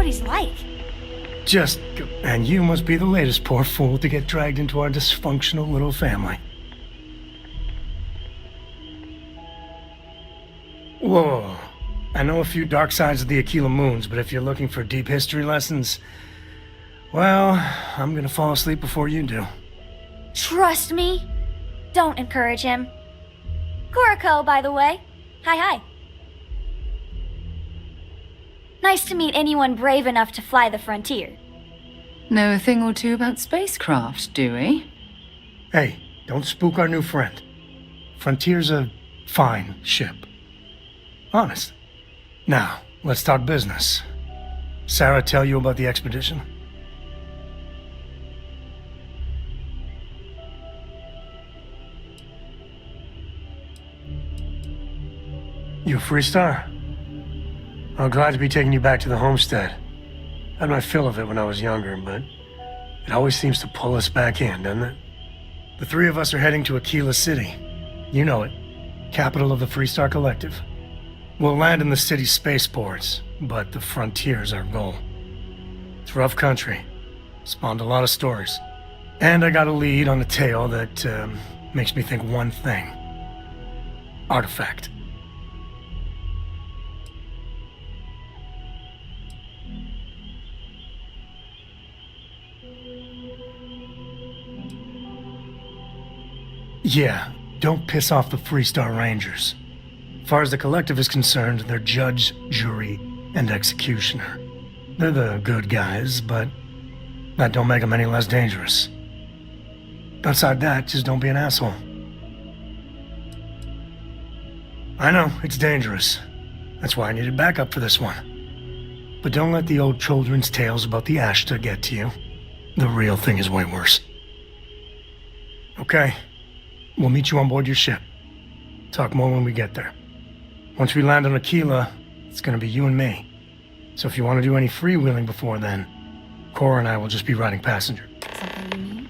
what he's like. And you must be the latest poor fool to get dragged into our dysfunctional little family. Whoa. I know a few dark sides of the Aquila Moons, but if you're looking for deep history lessons, well, I'm gonna fall asleep before you do. Trust me. Don't encourage him. Kuriko, by the way. Hi. Nice to meet anyone brave enough to fly the frontier. Know a thing or two about spacecraft, do we? Hey, don't spook our new friend. Frontier's a fine ship. Honest. Now, let's talk business. Sarah tell you about the expedition? You a Freestar? I'm glad to be taking you back to the homestead. Had my fill of it when I was younger, but it always seems to pull us back in, doesn't it? The three of us are heading to Aquila City. You know it. Capital of the Freestar Collective. We'll land in the city's spaceports, but the frontier's our goal. It's rough country. Spawned a lot of stories. And I got a lead on a tale that makes me think one thing. Artifact. Yeah, don't piss off the Freestar Rangers. As far as the Collective is concerned, they're judge, jury, and executioner. They're the good guys, but that don't make them any less dangerous. Outside that, just don't be an asshole. I know, it's dangerous. That's why I needed backup for this one. But don't let the old children's tales about the Ashta get to you. The real thing is way worse. Okay. We'll meet you on board your ship. Talk more when we get there. Once we land on Aquila, it's gonna be you and me. So if you want to do any freewheeling before then, Cora and I will just be riding passenger. Something you need?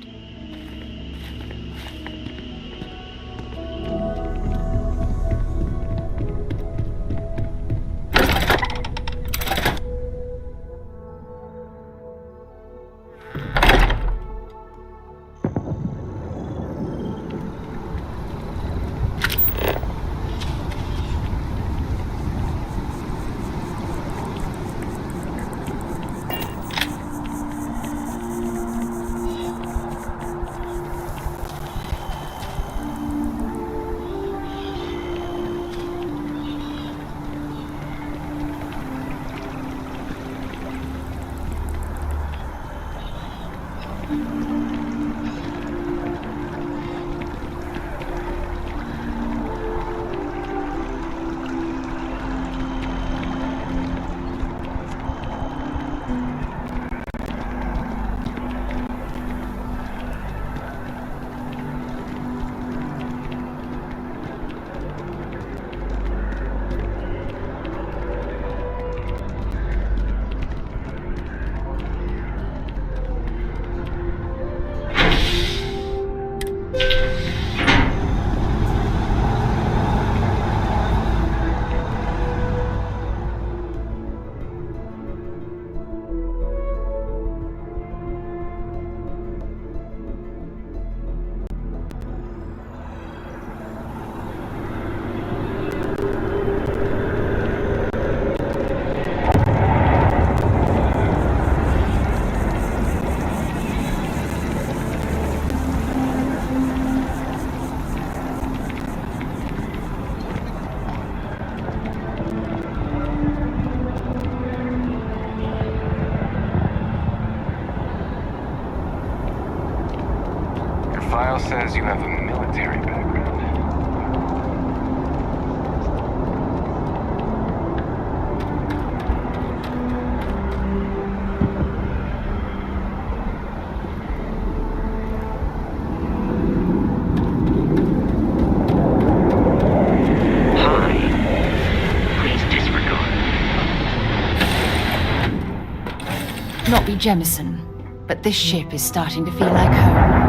File says you have a military background. Hi. Please disregard. Not be Jemison, but this ship is starting to feel like home.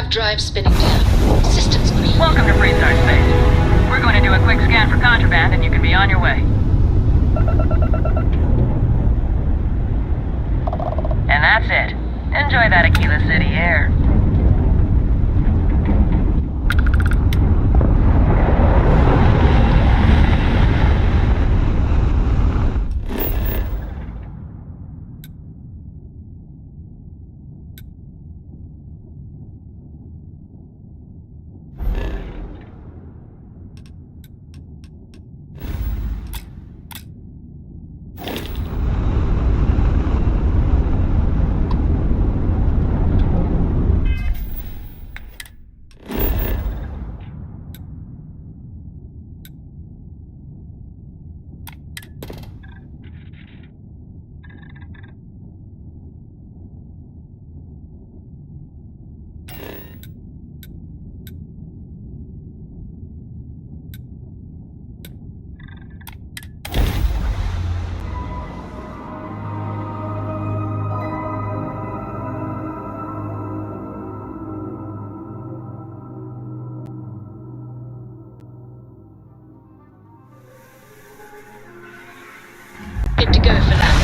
Nav drive spinning down. Systems green. Welcome to Freestar Space. We're going to do a quick scan for contraband and you can be on your way. And that's it. Enjoy that Aquila City air. Good to go for that.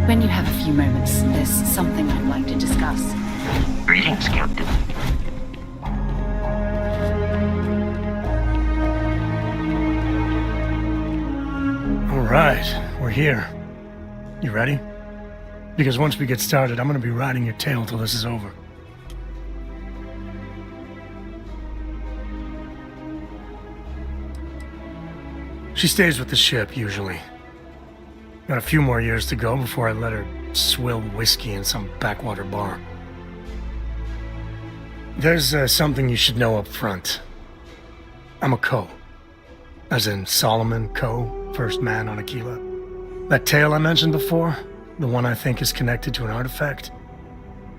When you have a few moments, there's something I'd like to discuss. Greetings, Captain. All right, we're here. You ready? Because once we get started, I'm gonna be riding your tail till this is over. She stays with the ship, usually. Got a few more years to go before I let her swill whiskey in some backwater bar. There's something you should know up front. I'm a Co. As in Solomon Co., first man on Aquila. That tale I mentioned before, the one I think is connected to an artifact,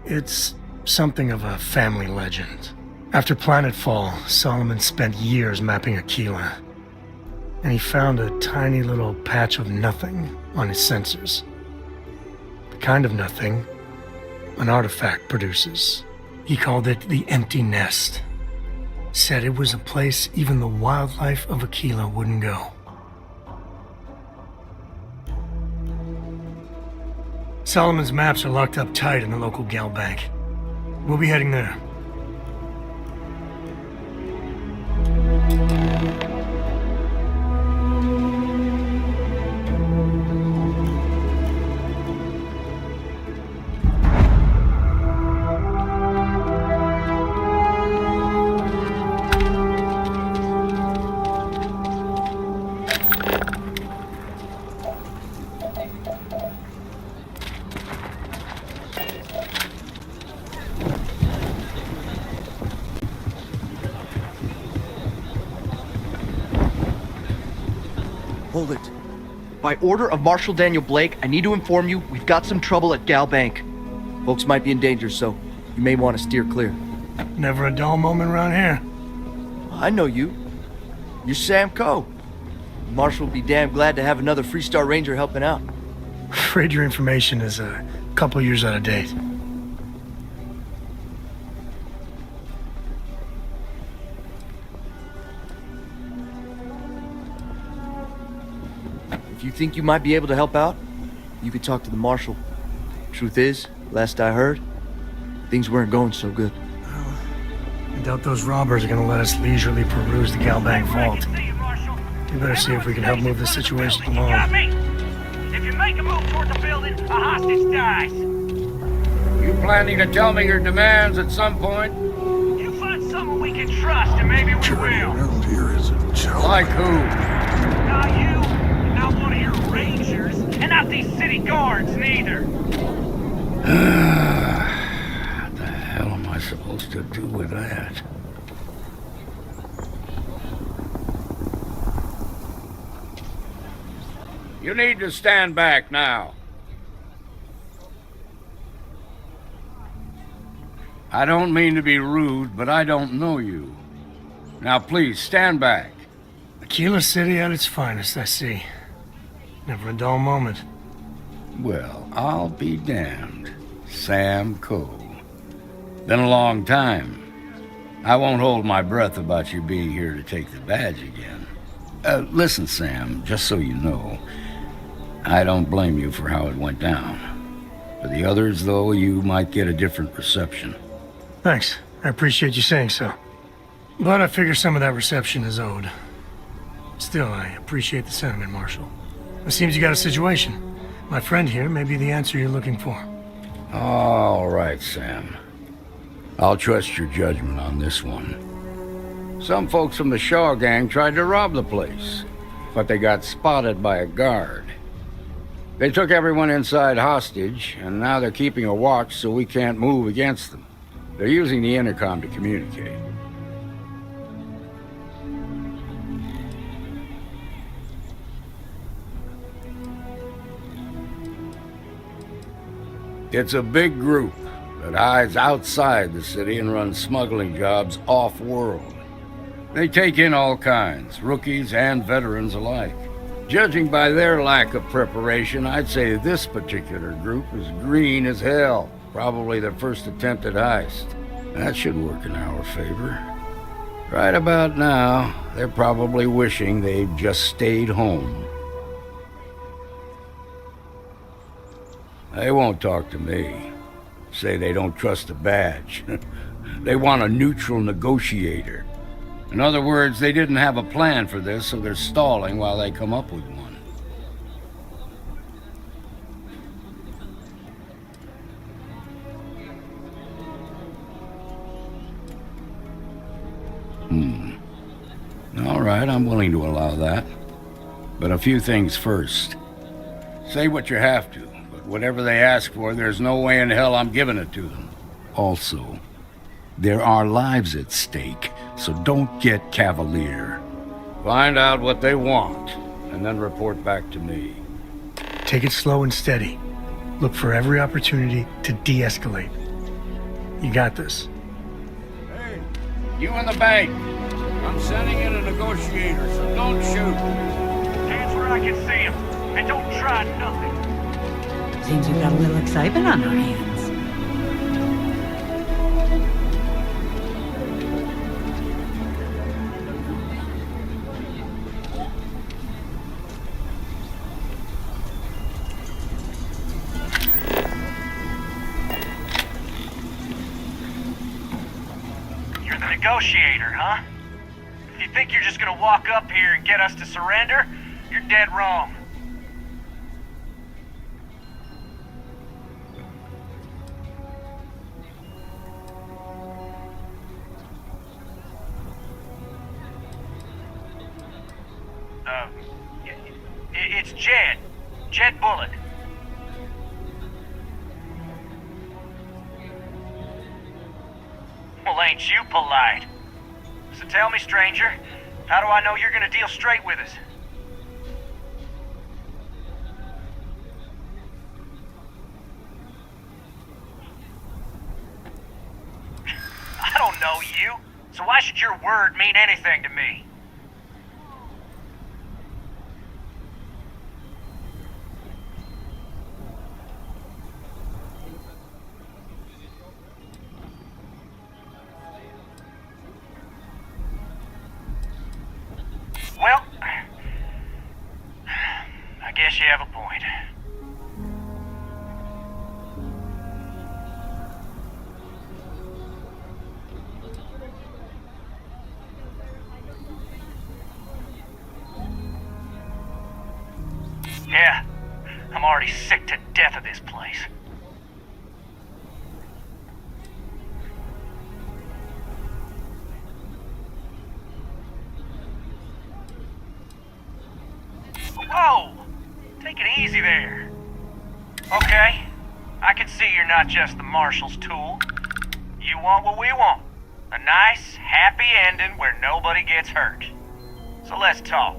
it's something of a family legend. After Planetfall, Solomon spent years mapping Aquila, and he found a tiny little patch of nothing on his sensors. The kind of nothing an artifact produces. He called it the Empty Nest. Said it was a place even the wildlife of Aquila wouldn't go. Solomon's maps are locked up tight in the local gal bank. We'll be heading there. Hold it. By order of Marshal Daniel Blake, I need to inform you we've got some trouble at Gal Bank. Folks might be in danger, so you may want to steer clear. Never a dull moment around here. I know you. You're Sam Coe. Marshal will be damn glad to have another Freestar Ranger helping out. Afraid your information is a couple years out of date. If you think you might be able to help out, you could talk to the Marshal. Truth is, last I heard, things weren't going so good. I doubt those robbers are gonna let us leisurely peruse the Gal Bank vault. We better see if we can help move this situation along. Got me. If you make a move toward the building, a hostage dies. You planning to tell me your demands at some point? You find someone we can trust, and maybe we will. Around here is a joke. Like who? Not you, not one of your rangers, and not these city guards neither. to do with that? You need to stand back now. I don't mean to be rude, but I don't know you. Now please, stand back. Aquila City at its finest, I see. Never a dull moment. Well, I'll be damned. Sam Coe. Been a long time. I won't hold my breath about you being here to take the badge again. Listen, Sam, just so you know, I don't blame you for how it went down. For the others, though, you might get a different reception. Thanks. I appreciate you saying so. But I figure some of that reception is owed. Still, I appreciate the sentiment, Marshal. It seems you got a situation. My friend here may be the answer you're looking for. All right, Sam. I'll trust your judgment on this one. Some folks from the Shaw gang tried to rob the place, but they got spotted by a guard. They took everyone inside hostage, and now they're keeping a watch so we can't move against them. They're using the intercom to communicate. It's a big group that hides outside the city and runs smuggling jobs off-world. They take in all kinds, rookies and veterans alike. Judging by their lack of preparation, I'd say this particular group is green as hell. Probably their first attempt at heist. That should work in our favor. Right about now, they're probably wishing they'd just stayed home. They won't talk to me. Say they don't trust the badge. They want a neutral negotiator. In other words, they didn't have a plan for this, so they're stalling while they come up with one. All right, I'm willing to allow that. But a few things first. Say what you have to, but whatever they ask for, there's no way in hell I'm giving it to them. Also, there are lives at stake, so don't get cavalier. Find out what they want, and then report back to me. Take it slow and steady. Look for every opportunity to de-escalate. You got this. Hey, you in the bank. I'm sending in a negotiator, so don't shoot. Hands where I can see him. And don't try nothing. Seems we've got a little excitement on our hands. You're the negotiator, huh? If you think you're just gonna walk up here and get us to surrender, you're dead wrong. It's Jed. Jed Bullock. Well, ain't you polite? So tell me, stranger, how do I know you're gonna deal straight with us? I don't know you, so why should your word mean anything to me? Well, I guess you have a point. Yeah, I'm already sick to death of this place. Whoa! Take it easy there. Okay, I can see you're not just the Marshal's tool. You want what we want. A nice, happy ending where nobody gets hurt. So let's talk.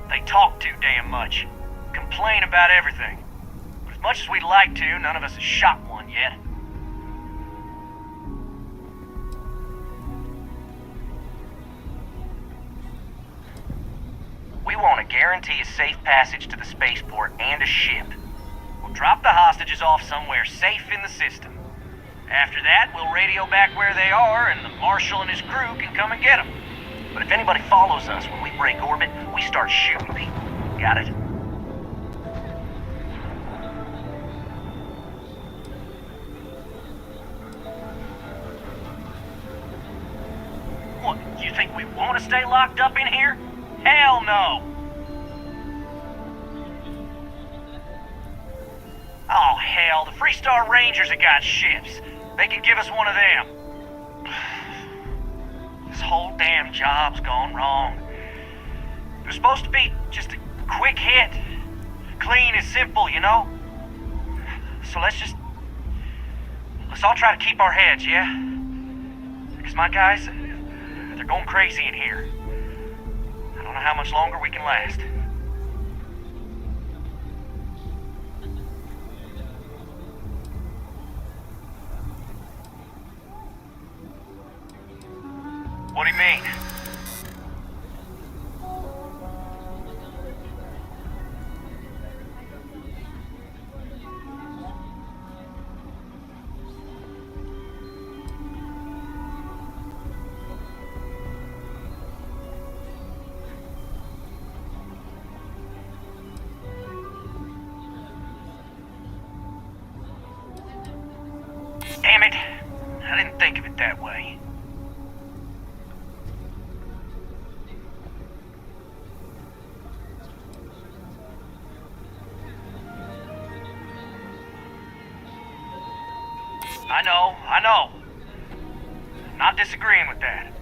They talk too damn much. Complain about everything. But as much as we'd like to, none of us has shot one yet. We want to guarantee a safe passage to the spaceport and a ship. We'll drop the hostages off somewhere safe in the system. After that, we'll radio back where they are, and the Marshal and his crew can come and get them. But if anybody follows us when we break orbit, we start shooting people. Got it? What, you think we want to stay locked up in here? Hell no! Oh hell, the Freestar Rangers have got ships. They can give us one of them. This whole damn job's gone wrong. It was supposed to be just a quick hit. Clean and simple, you know? So let's all try to keep our heads, yeah? Because my guys, they're going crazy in here. I don't know how much longer we can last. What do you mean? Damn it. I didn't think of it that way. I know. Not disagreeing with that.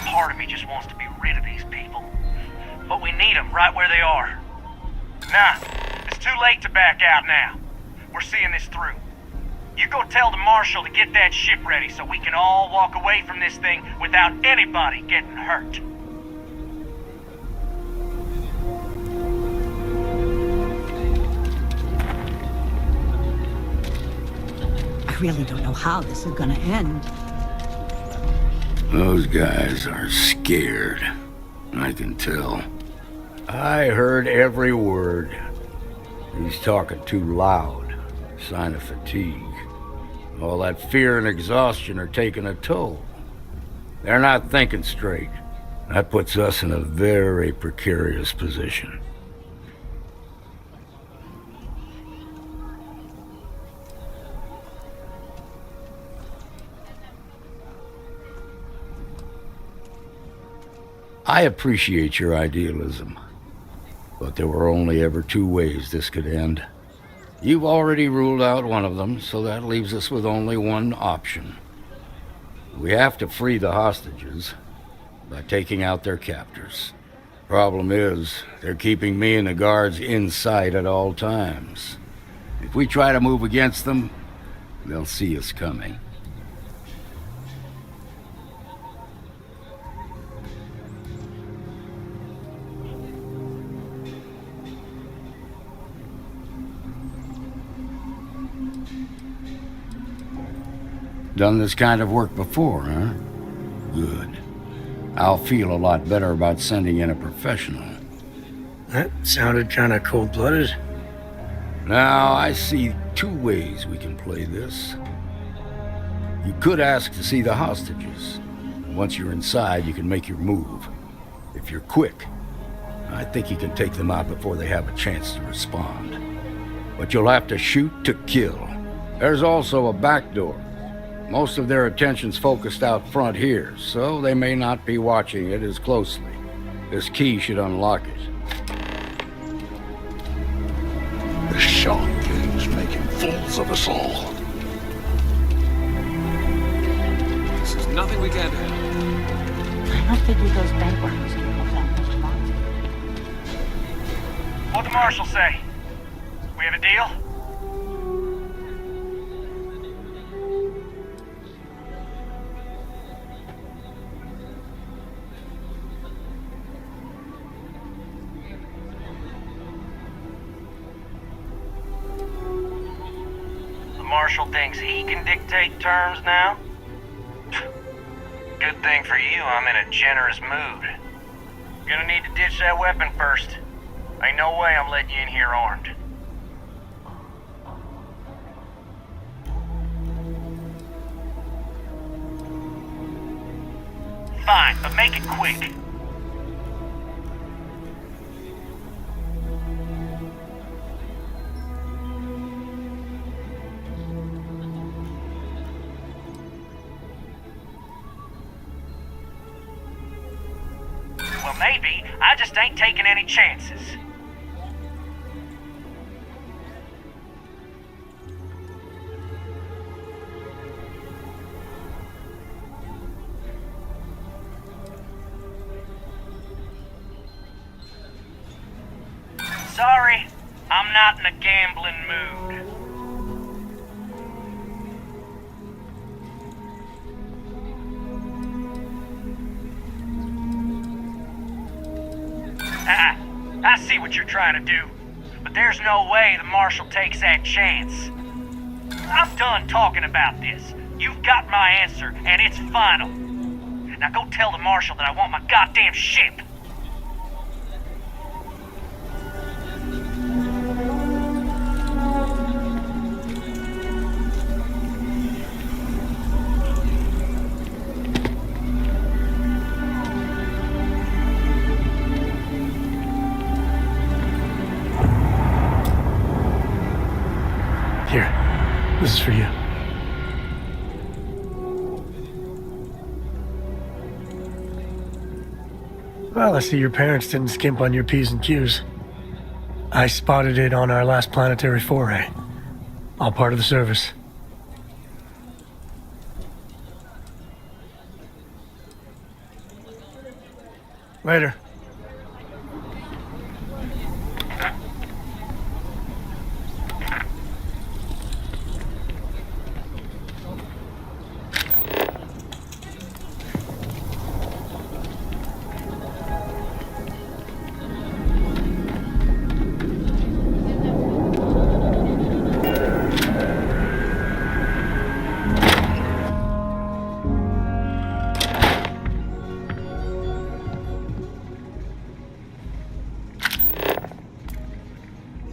Part of me just wants to be rid of these people. But we need them right where they are. Nah, it's too late to back out now. We're seeing this through. You go tell the Marshal to get that ship ready so we can all walk away from this thing without anybody getting hurt. I really don't know how this is gonna end. Those guys are scared. I can tell. I heard every word. He's talking too loud. Sign of fatigue. All that fear and exhaustion are taking a toll. They're not thinking straight. That puts us in a very precarious position. I appreciate your idealism, but there were only ever two ways this could end. You've already ruled out one of them, so that leaves us with only one option. We have to free the hostages by taking out their captors. Problem is, they're keeping me and the guards in sight at all times. If we try to move against them, they'll see us coming. Done this kind of work before, huh? Good. I'll feel a lot better about sending in a professional. That sounded kind of cold-blooded. Now, I see two ways we can play this. You could ask to see the hostages. Once you're inside, you can make your move. If you're quick, I think you can take them out before they have a chance to respond. But you'll have to shoot to kill. There's also a back door. Most of their attention's focused out front here, so they may not be watching it as closely. This key should unlock it. fools of us all. This is nothing we can't handle. I don't figure those bank workers give us that much money. What'd the marshal say? We have a deal? The marshal thinks he can dictate terms now? Good thing for you, I'm in a generous mood. Gonna need to ditch that weapon first. Ain't no way I'm letting you in here armed. Fine, but make it quick. Well, maybe. I just ain't taking any chances. Sorry, I'm not in a gambling mood. I see what you're trying to do, but there's no way the marshal takes that chance. I'm done talking about this. You've got my answer, and it's final. Now go tell the marshal that I want my goddamn ship. Here, this is for you. Well, I see your parents didn't skimp on your P's and Q's. I spotted it on our last planetary foray. All part of the service. Later.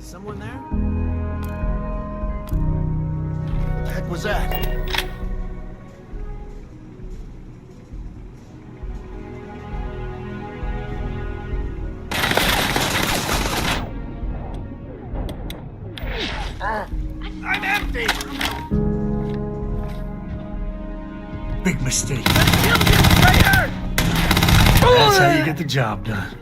Someone there? What the heck was that? I'm empty! Big mistake. Kill you, traitor! That's how you get the job done.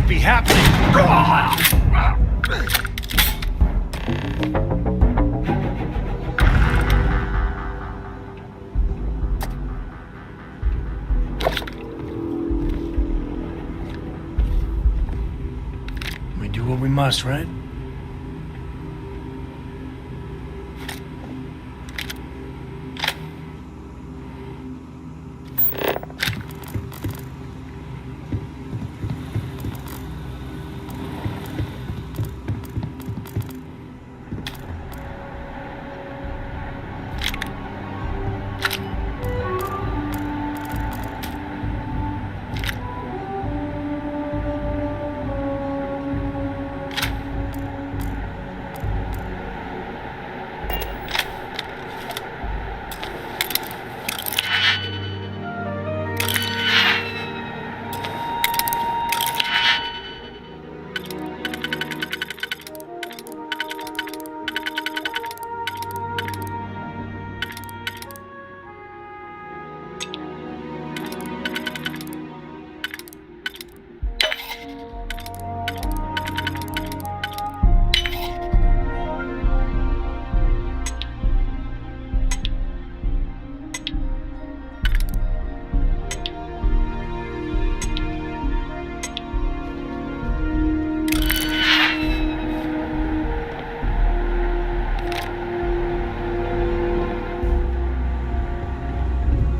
can't be happening! We do what we must, right?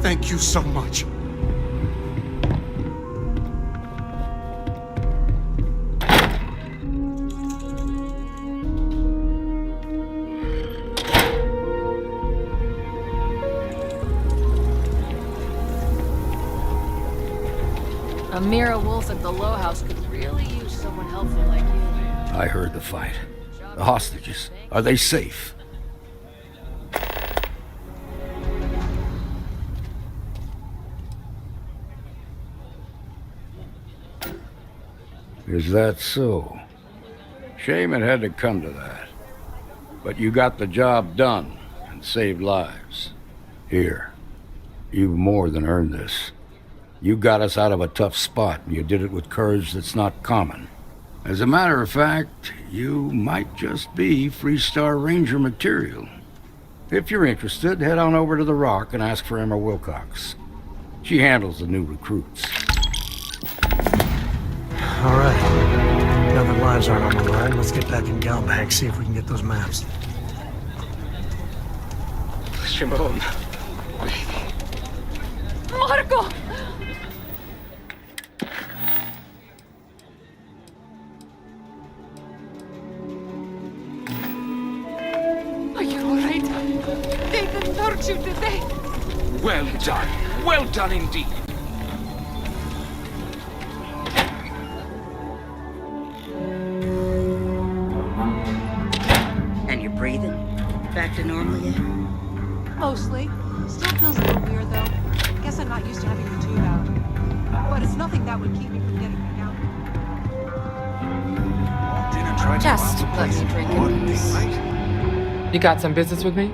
Thank you so much. Amira Wolf at the Low House could really use someone helpful like you. I heard the fight. The hostages, are they safe? Is that so? Shame it had to come to that. But you got the job done and saved lives. Here, you've more than earned this. You got us out of a tough spot, and you did it with courage that's not common. As a matter of fact, you might just be Freestar Ranger material. If you're interested, head on over to the Rock and ask for Emma Wilcox. She handles the new recruits. All right. Now that lives aren't on the line, let's get back in Galbank, see if we can get those maps. Shimon. Marco! Are you all right? They didn't hurt you, did they? Well done. Well done indeed. And you're breathing? Back to normal yet? Mostly. Still feels a little weird, though. Guess I'm not used to having the tube out. But it's nothing that would keep me from getting back out. Just let me drink in peace. You got some business with me?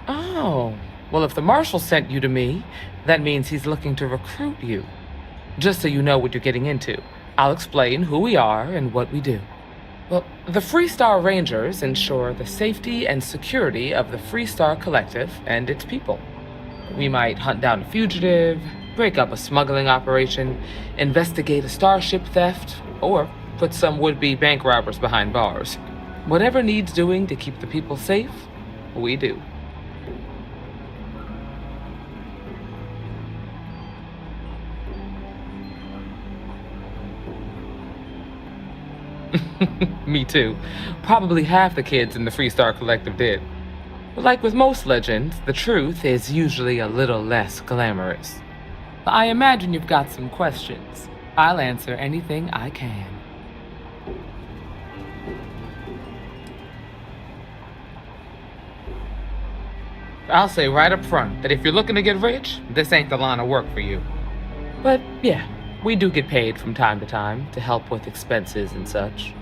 Oh, well, if the marshal sent you to me, that means he's looking to recruit you. Just so you know what you're getting into, I'll explain who we are and what we do. Well, the Freestar Rangers ensure the safety and security of the Freestar Collective and its people. We might hunt down a fugitive, break up a smuggling operation, investigate a starship theft, or put some would-be bank robbers behind bars. Whatever needs doing to keep the people safe, we do. Me too. Probably half the kids in the Freestar Collective did. But like with most legends, the truth is usually a little less glamorous. I imagine you've got some questions. I'll answer anything I can. I'll say right up front that if you're looking to get rich, this ain't the line of work for you. But yeah, we do get paid from time to time to help with expenses and such.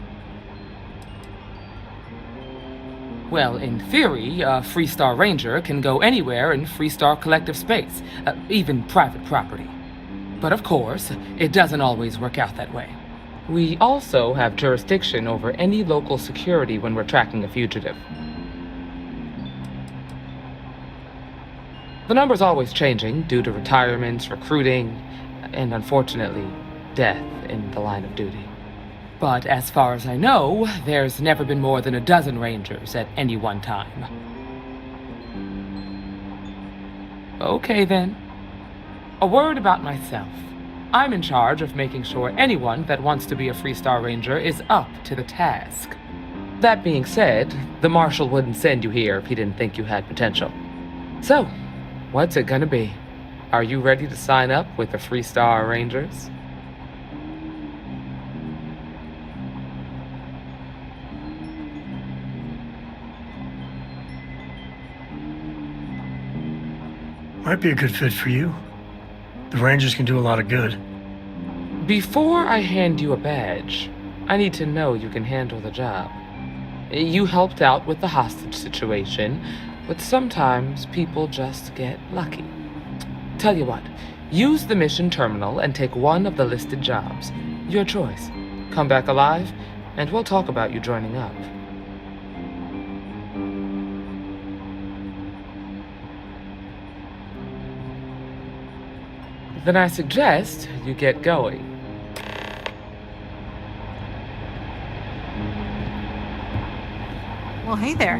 Well, in theory, a Freestar Ranger can go anywhere in Freestar Collective space, even private property. But of course, it doesn't always work out that way. We also have jurisdiction over any local security when we're tracking a fugitive. The number's always changing due to retirements, recruiting, and unfortunately, death in the line of duty. But as far as I know, there's never been more than a dozen Rangers at any one time. Okay then. A word about myself. I'm in charge of making sure anyone that wants to be a Freestar Ranger is up to the task. That being said, the Marshal wouldn't send you here if he didn't think you had potential. So, what's it gonna be? Are you ready to sign up with the Freestar Rangers? Might be a good fit for you. The Rangers can do a lot of good. Before I hand you a badge, I need to know you can handle the job. You helped out with the hostage situation, but sometimes people just get lucky. Tell you what, use the mission terminal and take one of the listed jobs. Your choice. Come back alive, and we'll talk about you joining up. Then I suggest you get going. Well, hey there.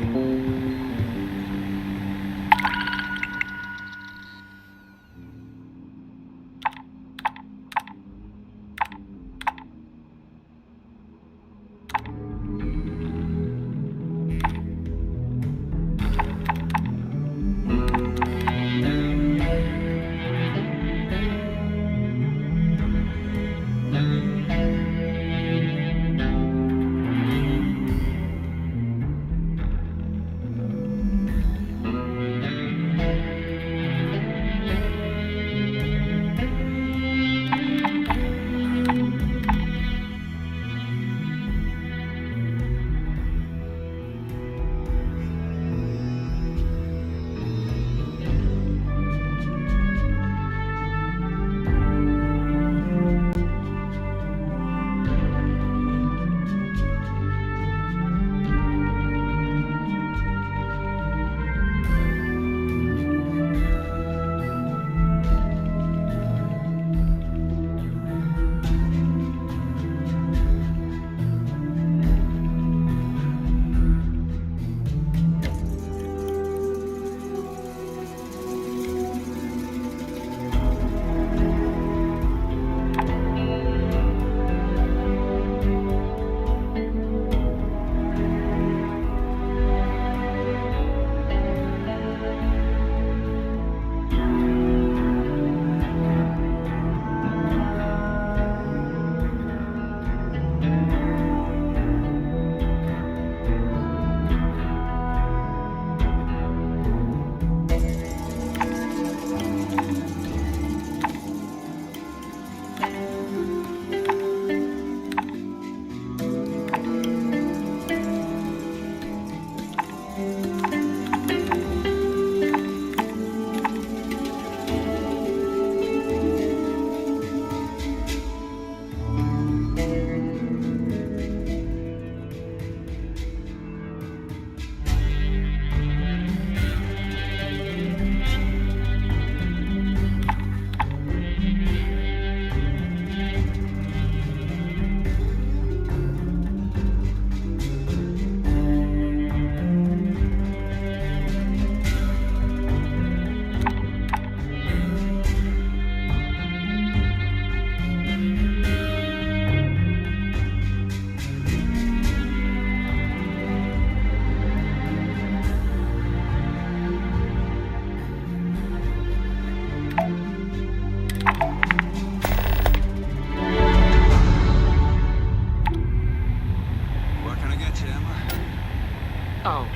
Oh.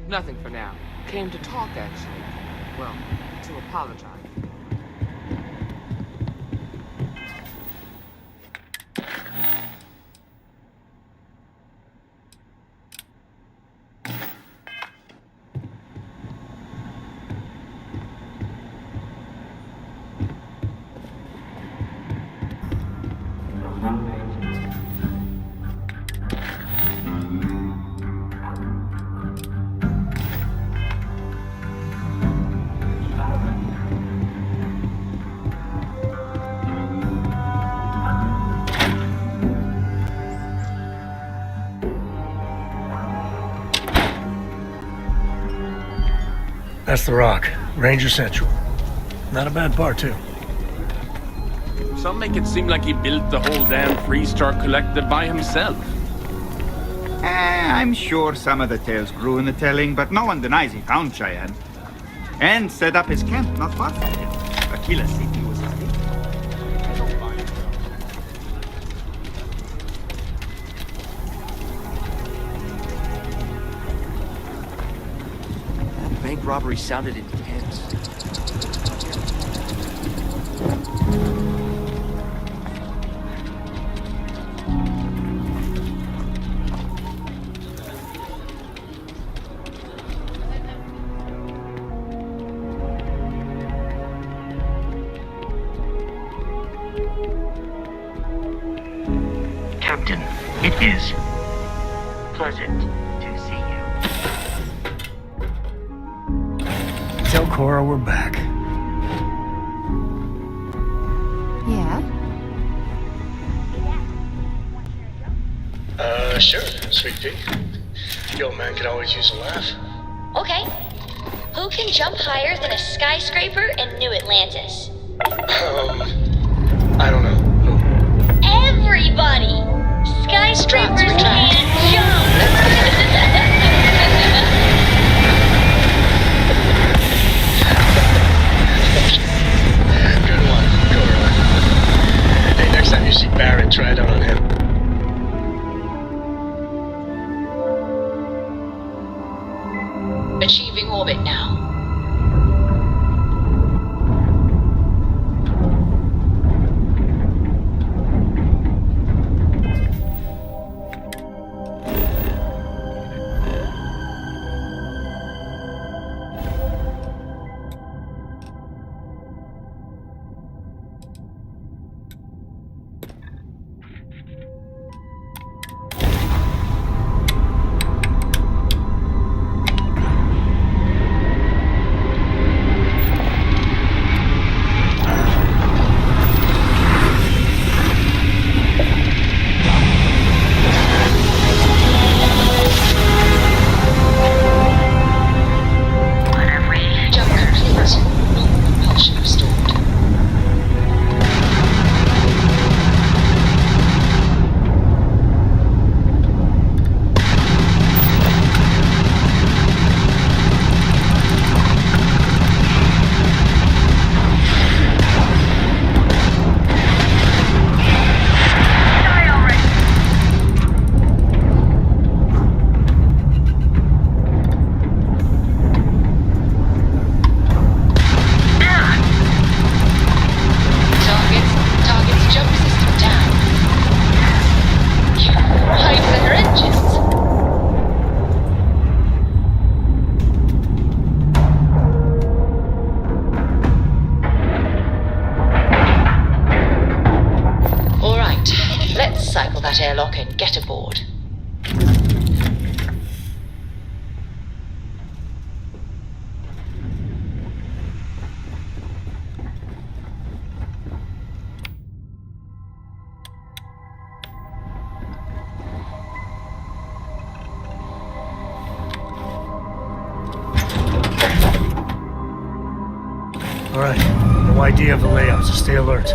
Nothing for now. Came to talk, actually. Well, to apologize. That's the Rock. Ranger Central. Not a bad bar, too. Some make it seem like he built the whole damn Freestar Collective by himself. I'm sure some of the tales grew in the telling, but no one denies he found Cheyenne. And set up his camp not far from him. Aquila City was his name. That bank robbery sounded intense. Captain, it is pleasant to see you. Tell Cora we're back. Yeah? Sure, Sweet Pea. The old man could always use a laugh. Okay. Who can jump higher than a skyscraper in New Atlantis? I don't know. Who? Everybody! Skyscrapers can jump! Good one, Cora. Hey, next time you see Barrett, try it out on him. Achieving orbit now. That airlock and get aboard. All right. No idea of the layout, so stay alert.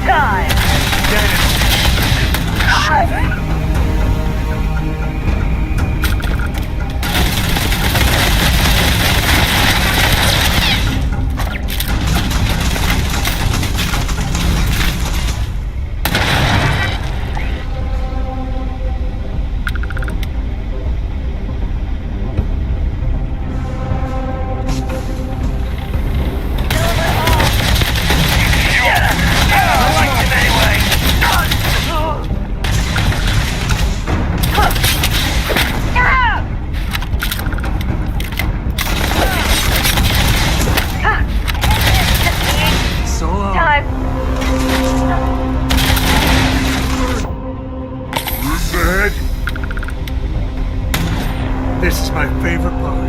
time! This is my favorite part.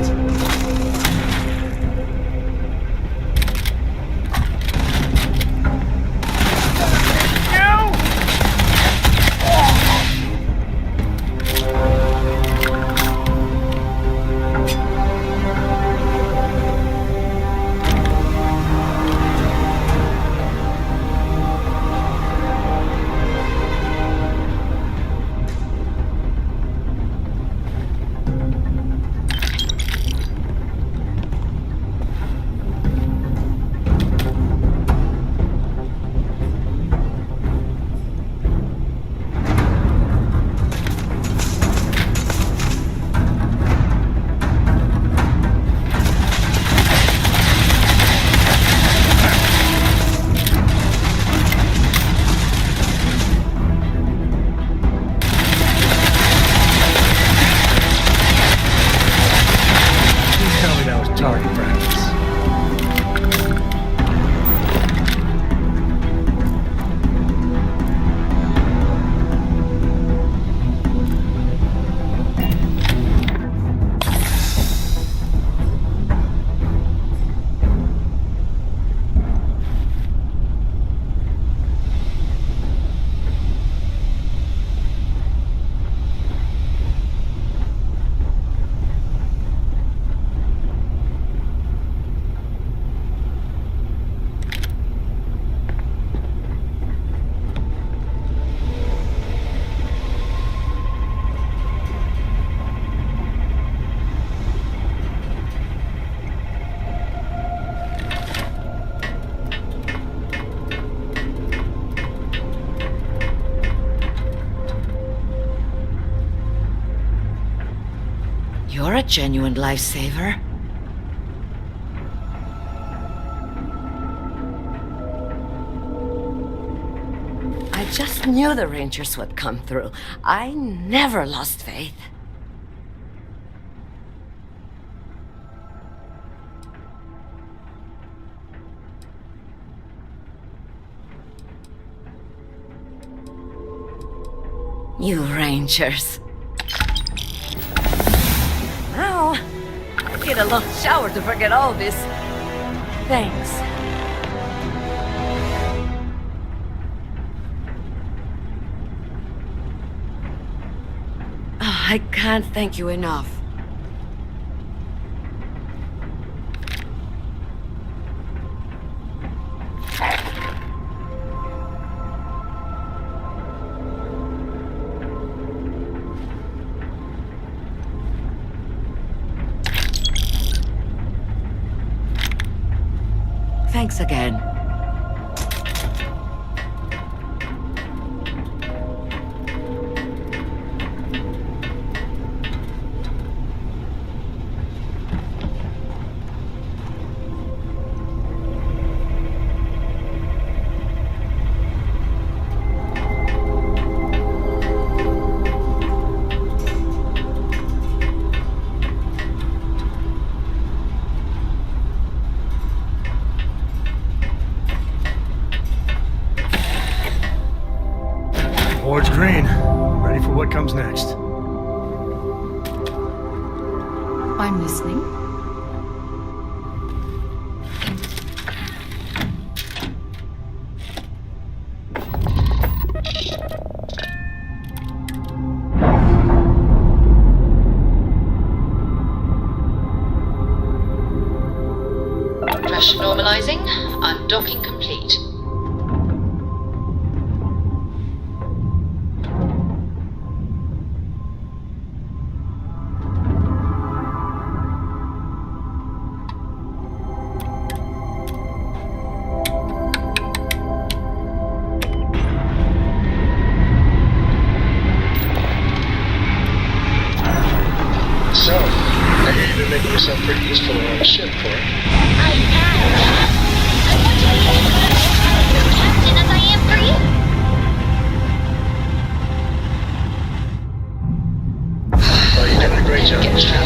You're a genuine lifesaver. I just knew the Rangers would come through. I never lost faith. You Rangers. Now, I need a long shower to forget all this. Thanks. Oh, I can't thank you enough. Thanks again. Board's green. Ready for what comes next. I'm listening. Pressure normalizing. Undocking complete. You sound pretty useful on a ship, Cora. I am. I want to be as good a captain as I am for you. Oh, you're doing a great job.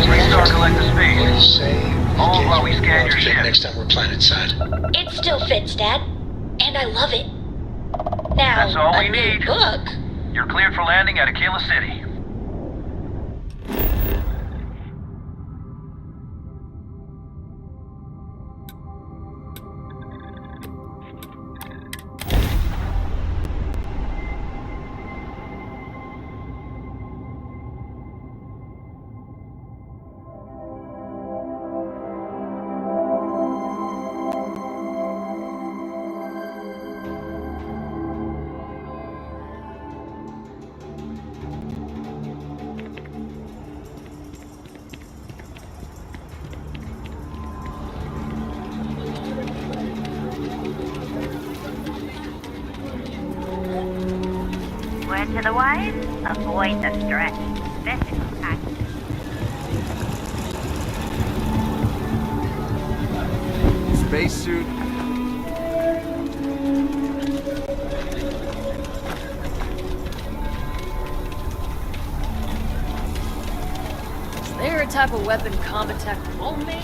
Restart collector speed. What do you say? Hold while we scan your ship. Next time we're planet side. It still fits, Dad. And I love it. Now, That's all we a new need. book. You're cleared for landing at Aquila City. Word to the wise, avoid the stretch. This is action. Spacesuit. Is there a type of weapon combat tech won't make?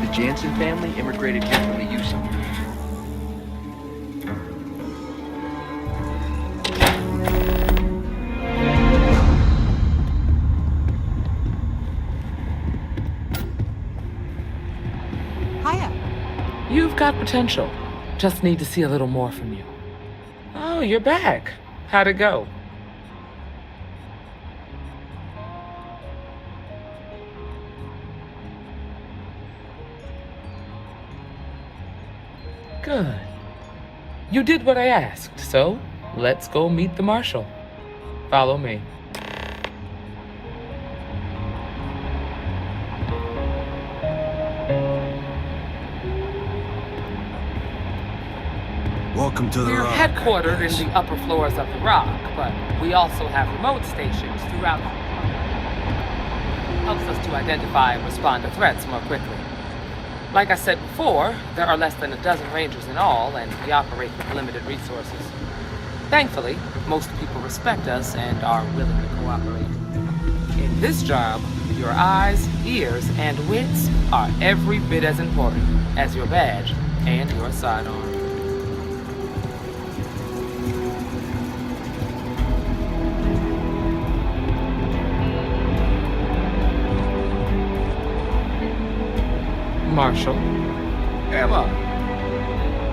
The Jansen family immigrated here from the USA. You've got potential. Just need to see a little more from you. Oh, you're back. How'd it go? Good. You did what I asked, so let's go meet the Marshal. Follow me. Welcome to the We're Rock. headquartered in the upper floors of the Rock, but we also have remote stations throughout. Helps us to identify and respond to threats more quickly. Like I said before, there are less than a dozen Rangers in all, and we operate with limited resources. Thankfully, most people respect us and are willing to cooperate. In this job, your eyes, ears, and wits are every bit as important as your badge and your sidearm. Marshal. Emma,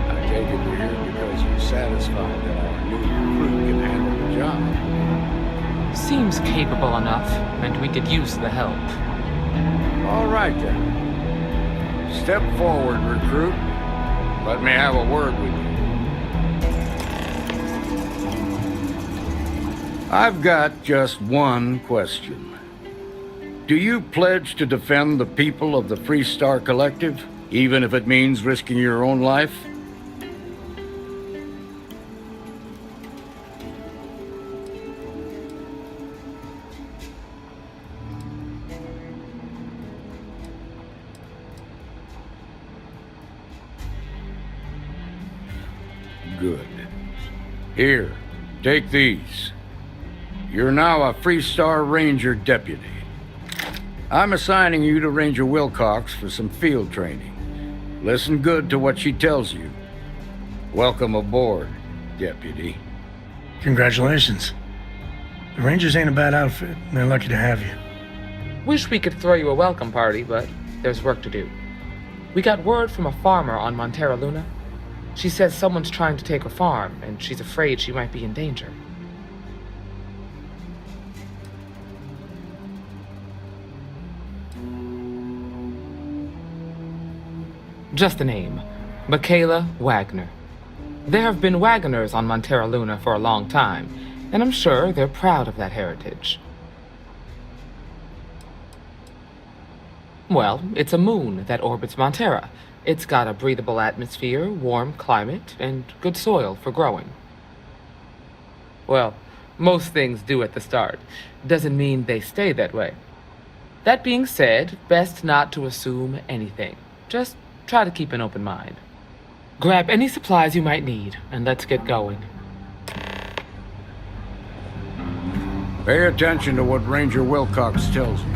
I take it you're here because you're satisfied that our new recruit can handle the job. Seems capable enough, and we could use the help. All right, then. Step forward, recruit. Let me have a word with you. I've got just one question. Do you pledge to defend the people of the Freestar Collective, even if it means risking your own life? Good. Here, take these. You're now a Freestar Ranger deputy. I'm assigning you to Ranger Wilcox for some field training. Listen good to what she tells you. Welcome aboard, Deputy. Congratulations. The Rangers ain't a bad outfit, and they're lucky to have you. Wish we could throw you a welcome party, but there's work to do. We got word from a farmer on Montera Luna. She says someone's trying to take her farm, and she's afraid she might be in danger. Just a name. Michaela Wagner. There have been Wagoners on Montera Luna for a long time, and I'm sure they're proud of that heritage. Well, it's a moon that orbits Montera. It's got a breathable atmosphere, warm climate, and good soil for growing. Well, most things do at the start. Doesn't mean they stay that way. That being said, best not to assume anything. Just try to keep an open mind. Grab any supplies you might need, and let's get going. Pay attention to what Ranger Wilcox tells you.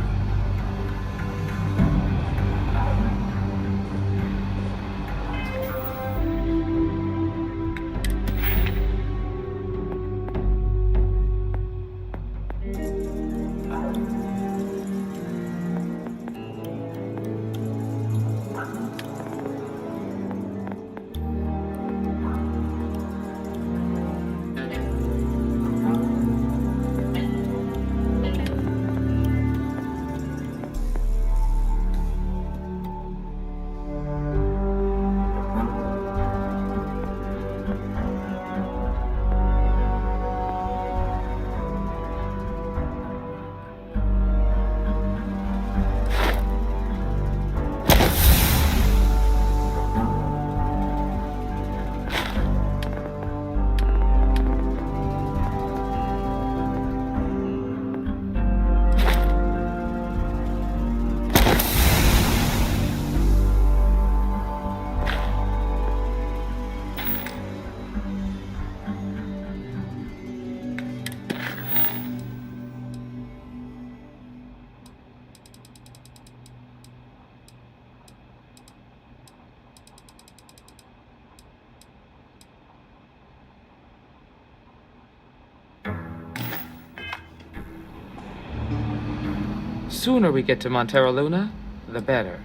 Sooner we get to Montero Luna, the better.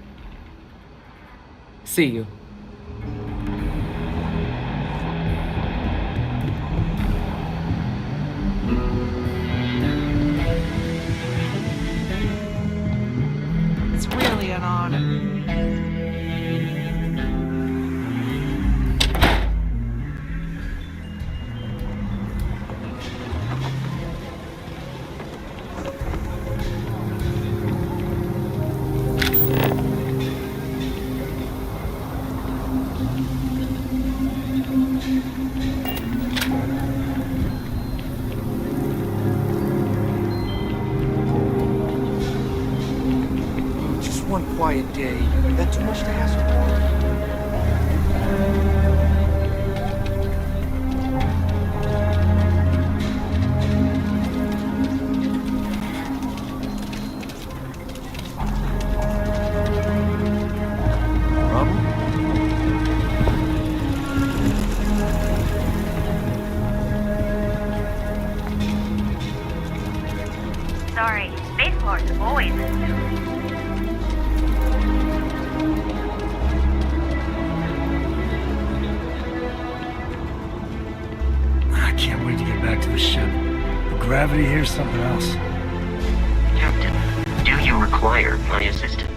See you. It's really an honor. One quiet day. Is that too much to ask for? Problem? Sorry, Space Force always assumes. I can't wait to get back to the ship. The gravity here's something else. Captain, do you require my assistance?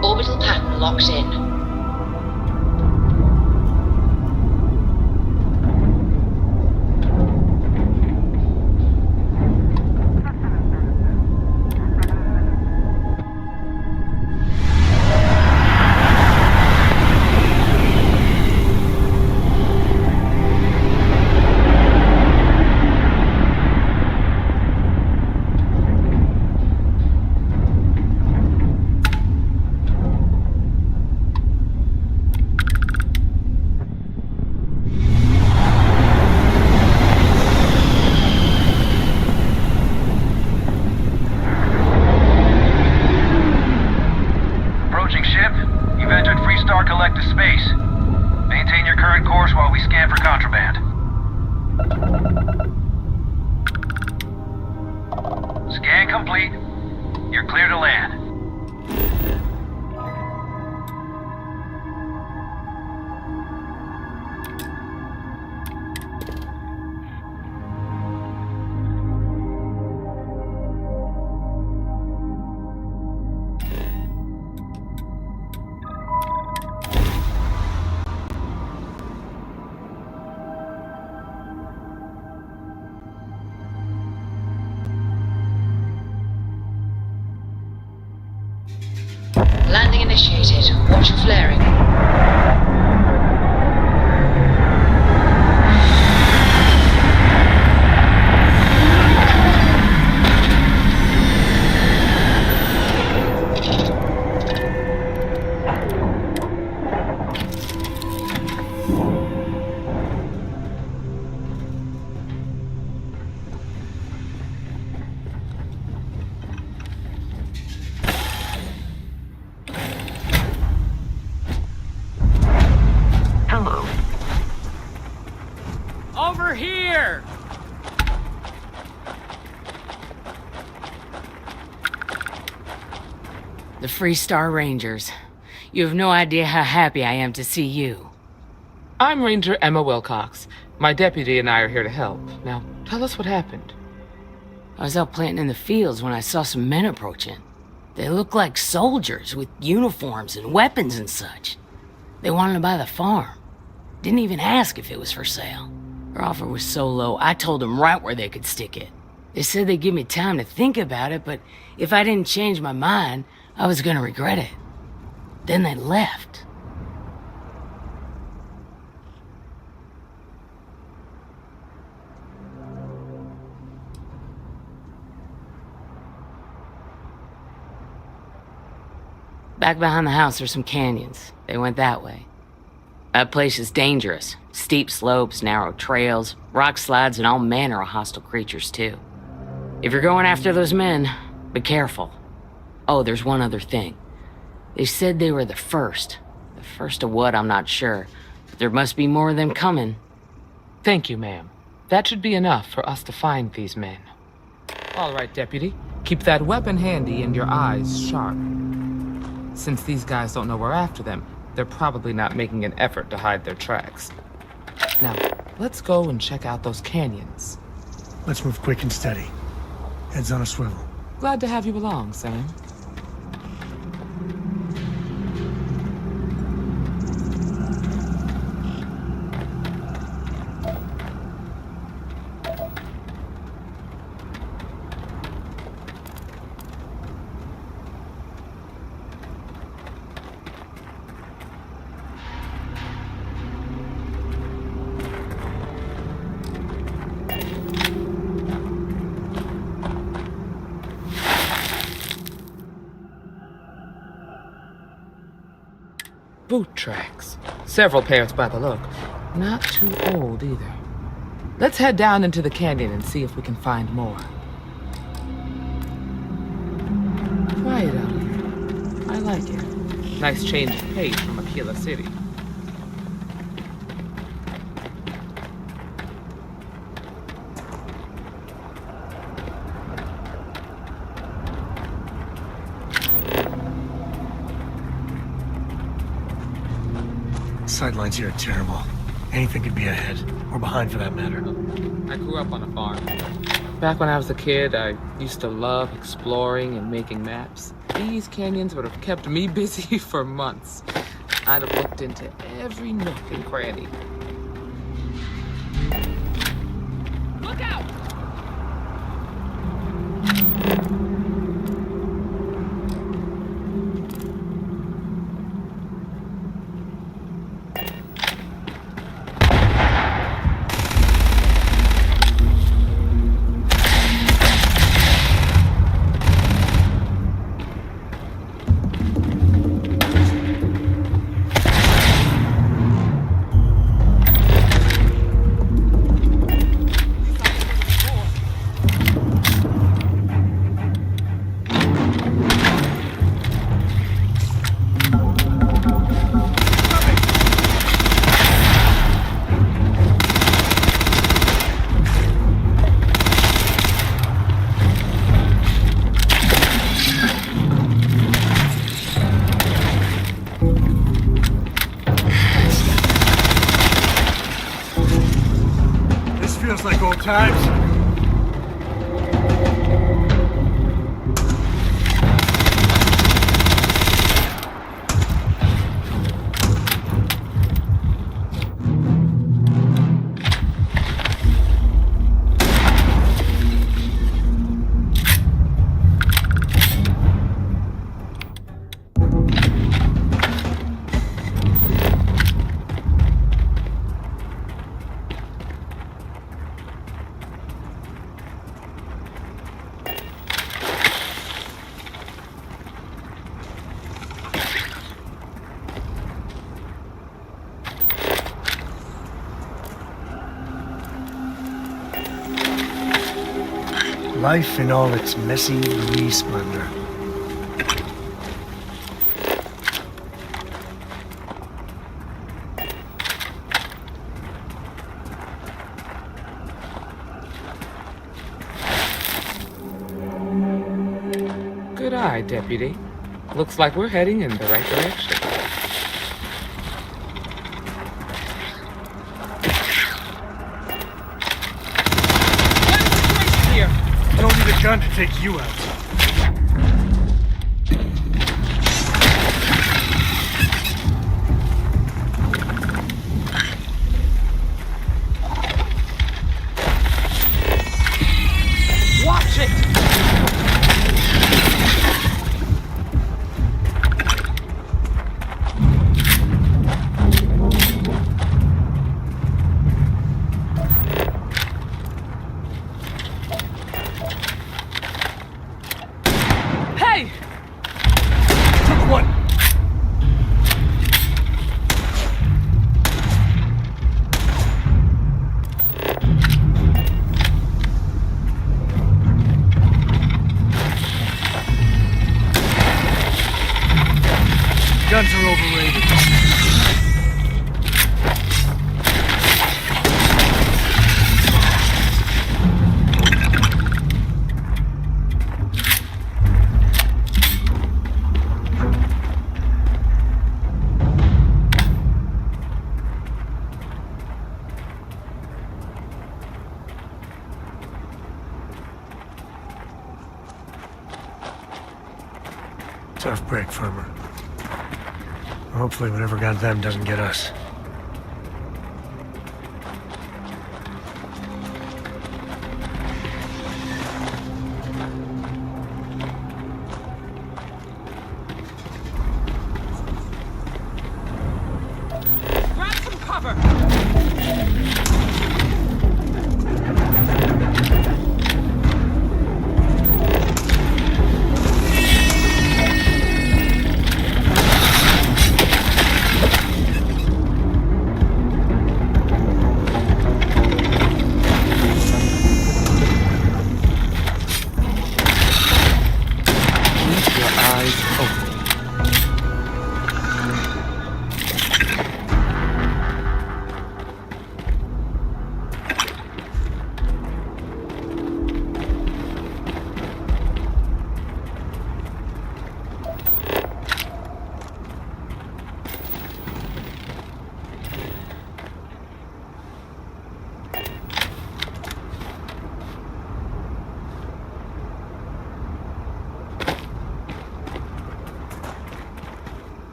Orbital pattern locked in. Collective space. Maintain your current course while we scan for contraband. Engine flaring. Hello. Over here! The Freestar Rangers. You have no idea how happy I am to see you. I'm Ranger Emma Wilcox. My deputy and I are here to help. Now, tell us what happened. I was out planting in the fields when I saw some men approaching. They looked like soldiers with uniforms and weapons and such. They wanted to buy the farm. Didn't even ask if it was for sale. Their offer was so low, I told them right where they could stick it. They said they'd give me time to think about it, but if I didn't change my mind, I was gonna regret it. Then they left. Back behind the house there's some canyons. They went that way. That place is dangerous. Steep slopes, narrow trails, rock slides, and all manner of hostile creatures, too. If you're going after those men, be careful. Oh, there's one other thing. They said they were the first. The first of what, I'm not sure. But there must be more of them coming. Thank you, ma'am. That should be enough for us to find these men. All right, deputy. Keep that weapon handy and your eyes sharp. Since these guys don't know we're after them, they're probably not making an effort to hide their tracks. Now, let's go and check out those canyons. Let's move quick and steady. Heads on a swivel. Glad to have you along, Sam. Boot tracks. Several pairs by the look. Not too old either. Let's head down into the canyon and see if we can find more. Quiet out here. I like it. Nice change of pace from Aquila City. Sidelines here are terrible. Anything could be ahead, or behind for that matter. I grew up on a farm. Back when I was a kid, I used to love exploring and making maps. These canyons would have kept me busy for months. I'd have looked into every nook and cranny. Look out! Feels like old times. Life in all its messy, gritty splendor. Good eye, Deputy. Looks like we're heading in the right direction. I don't need a gun to take you out. Watch it! Hey! Took one. Guns are overrated. Tough break, Farmer. Hopefully whatever got them doesn't get us. Grab some cover!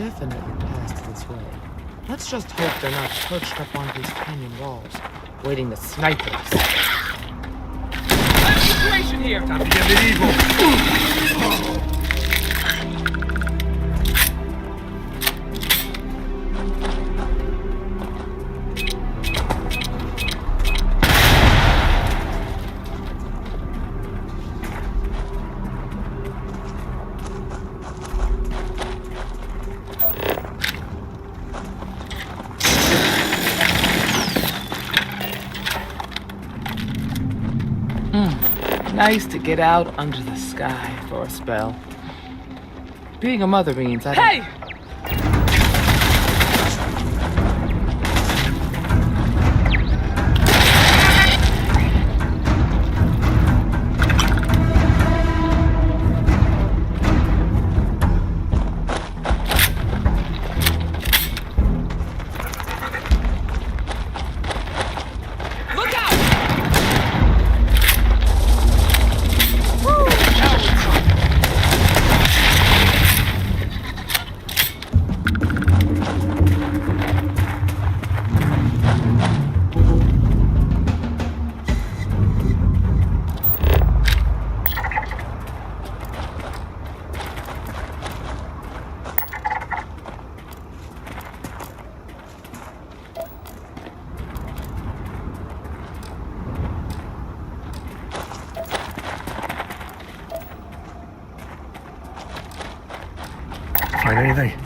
definitely passed this way. Let's just hope they're not perched up on these canyon walls, waiting to snipe us. I have a situation here! Time to get medieval. Nice to get out under the sky for a spell. Being a mother means I don't... Hey! Find anything?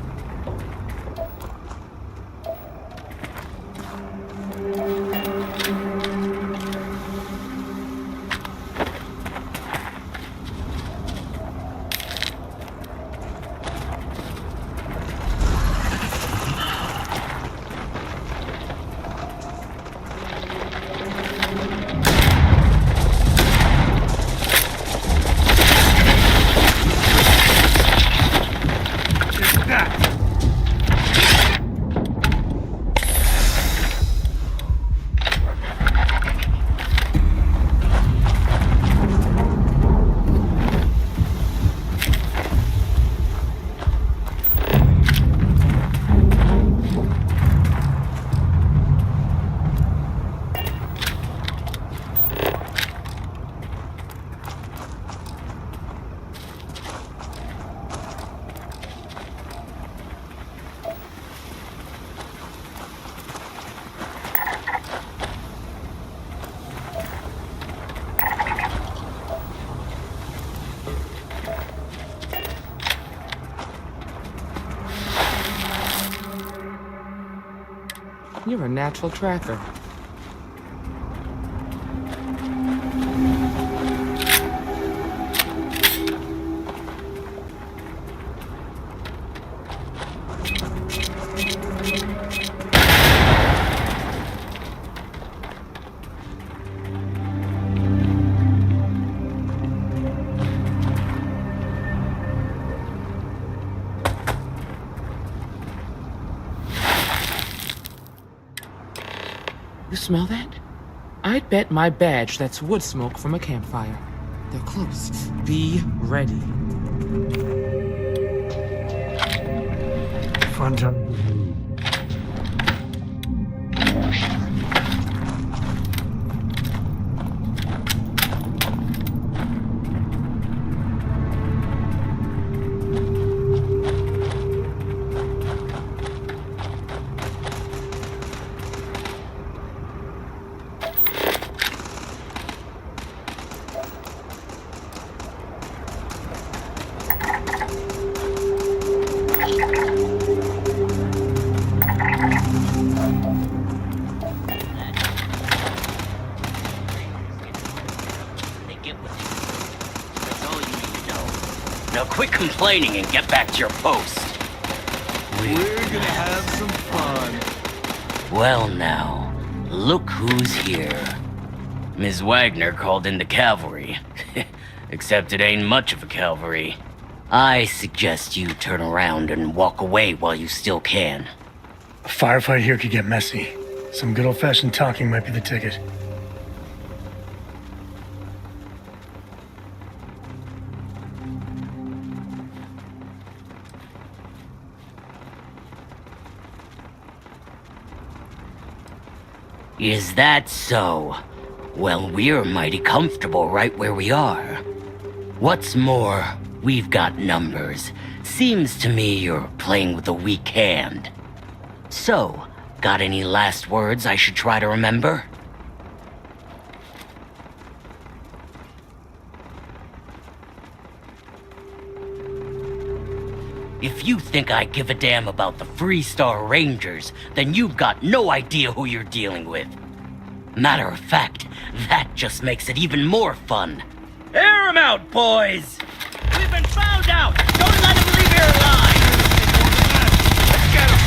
You're a natural tracker. You smell that? I'd bet my badge that's wood smoke from a campfire. They're close. Be ready. Fun time. Quit complaining and get back to your post. We're gonna have some fun. Well now, look who's here. Ms. Wagner called in the cavalry. Except it ain't much of a cavalry. I suggest you turn around and walk away while you still can. A firefight here could get messy. Some good old-fashioned talking might be the ticket. Is that so? Well, we're mighty comfortable right where we are. What's more, we've got numbers. Seems to me you're playing with a weak hand. So, got any last words I should try to remember? If you think I give a damn about the Freestar Rangers, then you've got no idea who you're dealing with. Matter of fact, that just makes it even more fun. Air 'em out, boys! We've been found out! Don't let them leave here alive! Let's get 'em!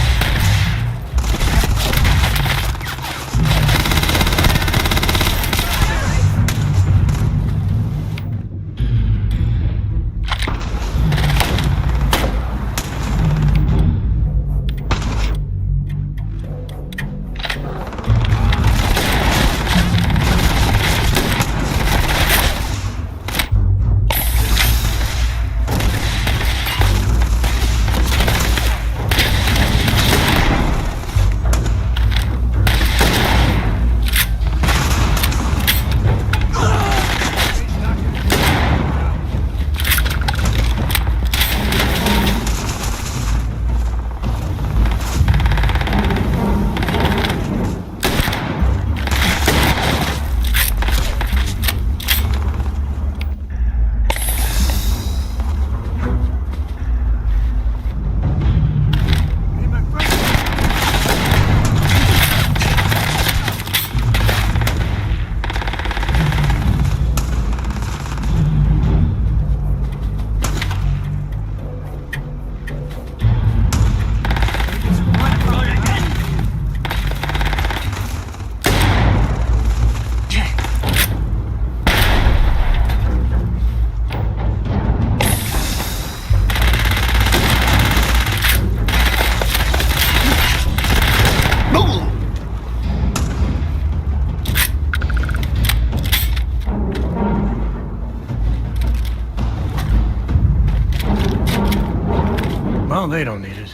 Well, they don't need it.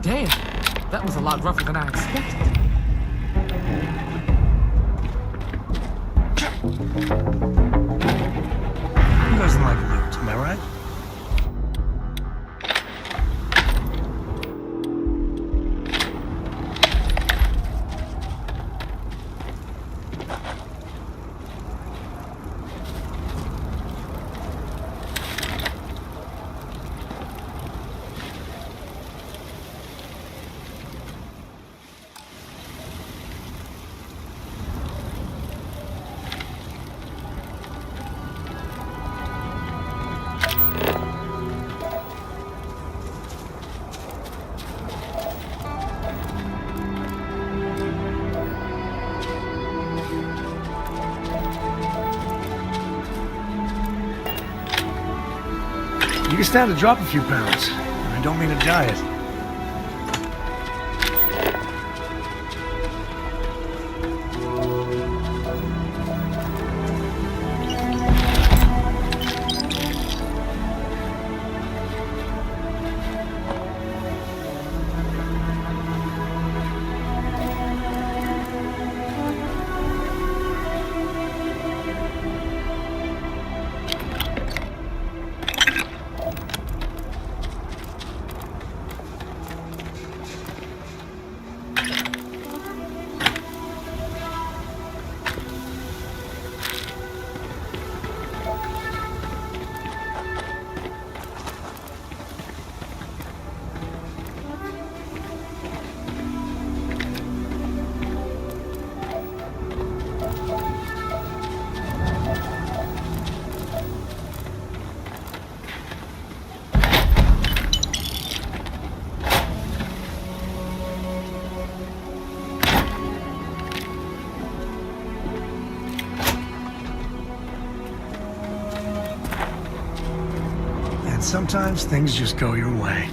Damn, that was a lot rougher than I expected. Who doesn't like loot, am I right? You can stand to drop a few pounds. I don't mean a diet. Sometimes things just go your way.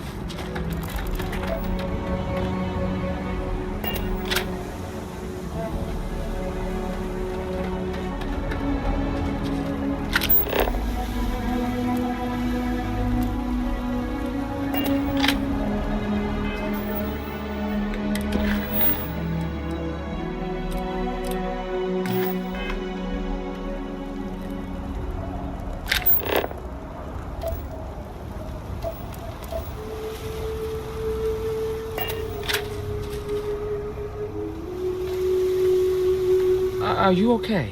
Are you okay?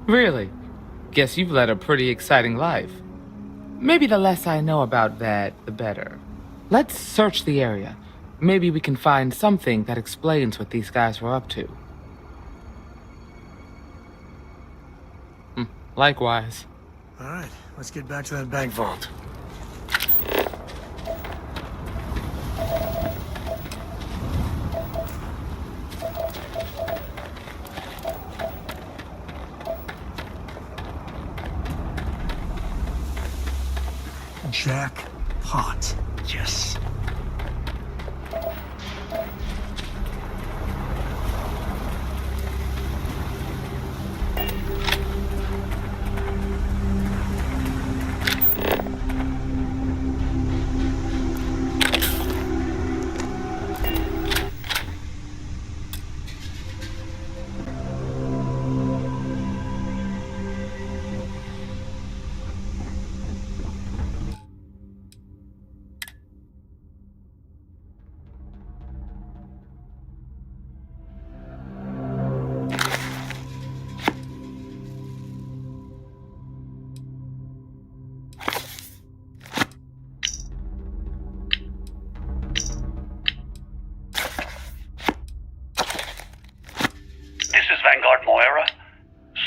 Really? Guess you've led a pretty exciting life. Maybe the less I know about that, the better. Let's search the area. Maybe we can find something that explains what these guys were up to. Likewise. All right, let's get back to that bank vault. Jackpot. Yes.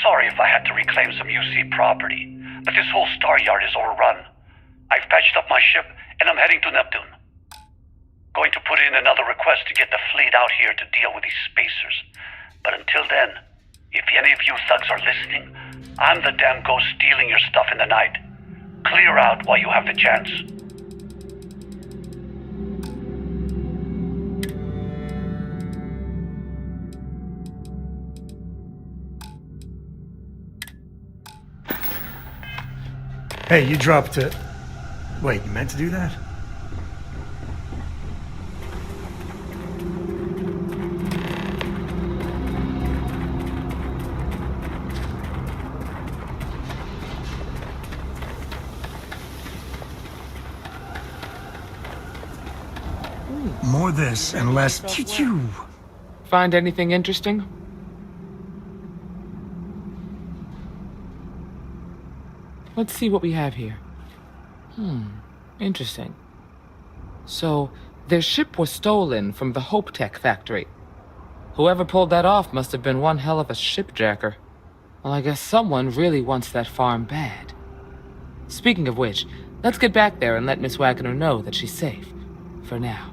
Sorry if I had to reclaim some UC property, but this whole star yard is overrun. I've patched up my ship, and I'm heading to Neptune. Going to put in another request to get the fleet out here to deal with these spacers. But until then, if any of you thugs are listening, I'm the damn ghost stealing your stuff in the night. Clear out while you have the chance. Hey, you dropped it. Wait, you meant to do that? More this and less choo-choo. Find anything interesting? Let's see what we have here. Interesting. So, their ship was stolen from the Hope Tech factory. Whoever pulled that off must have been one hell of a shipjacker. Well, I guess someone really wants that farm bad. Speaking of which, let's get back there and let Miss Wagner know that she's safe. For now.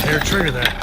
Their trigger there.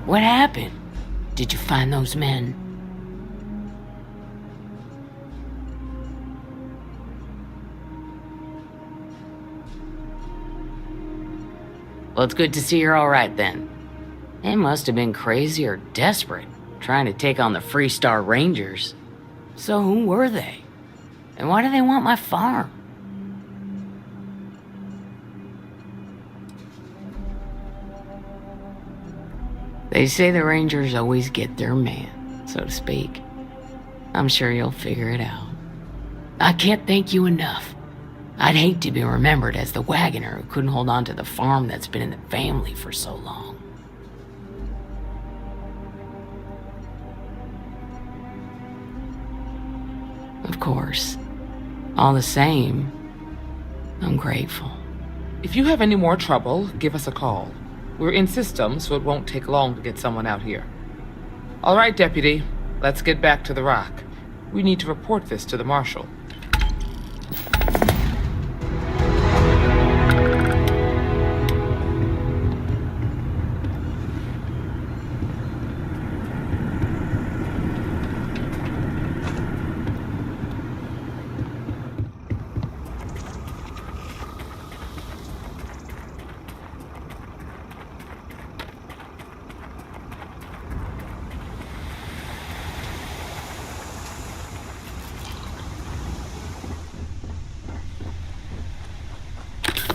What happened? Did you find those men? Well, it's good to see you're all right then. They must have been crazy or desperate, trying to take on the Freestar Rangers. So who were they? And why do they want my farm? They say the Rangers always get their man, so to speak. I'm sure you'll figure it out. I can't thank you enough. I'd hate to be remembered as the wagoner who couldn't hold on to the farm that's been in the family for so long. Of course. All the same, I'm grateful. If you have any more trouble, give us a call. We're in system, so it won't take long to get someone out here. All right, Deputy. Let's get back to the rock. We need to report this to the Marshal.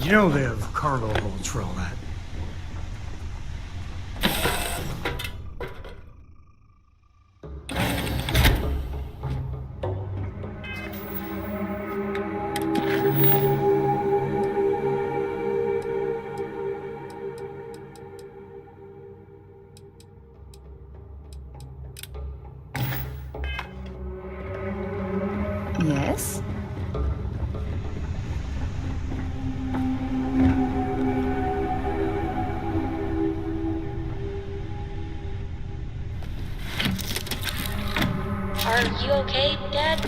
You know they have cargo holds for all that. Yes? Are you okay, Dad?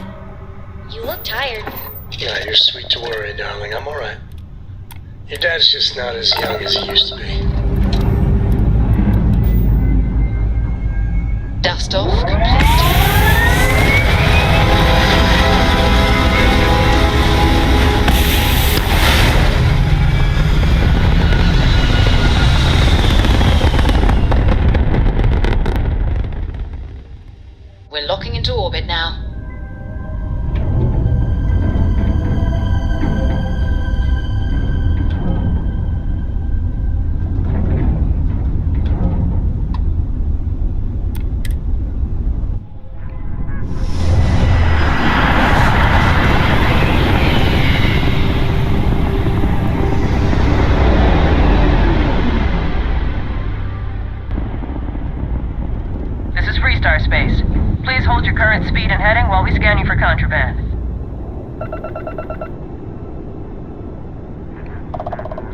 You look tired. Yeah, you're sweet to worry, darling. I'm alright. Your dad's just not as young as he used to be. Dust off complete. We're locking into orbit now.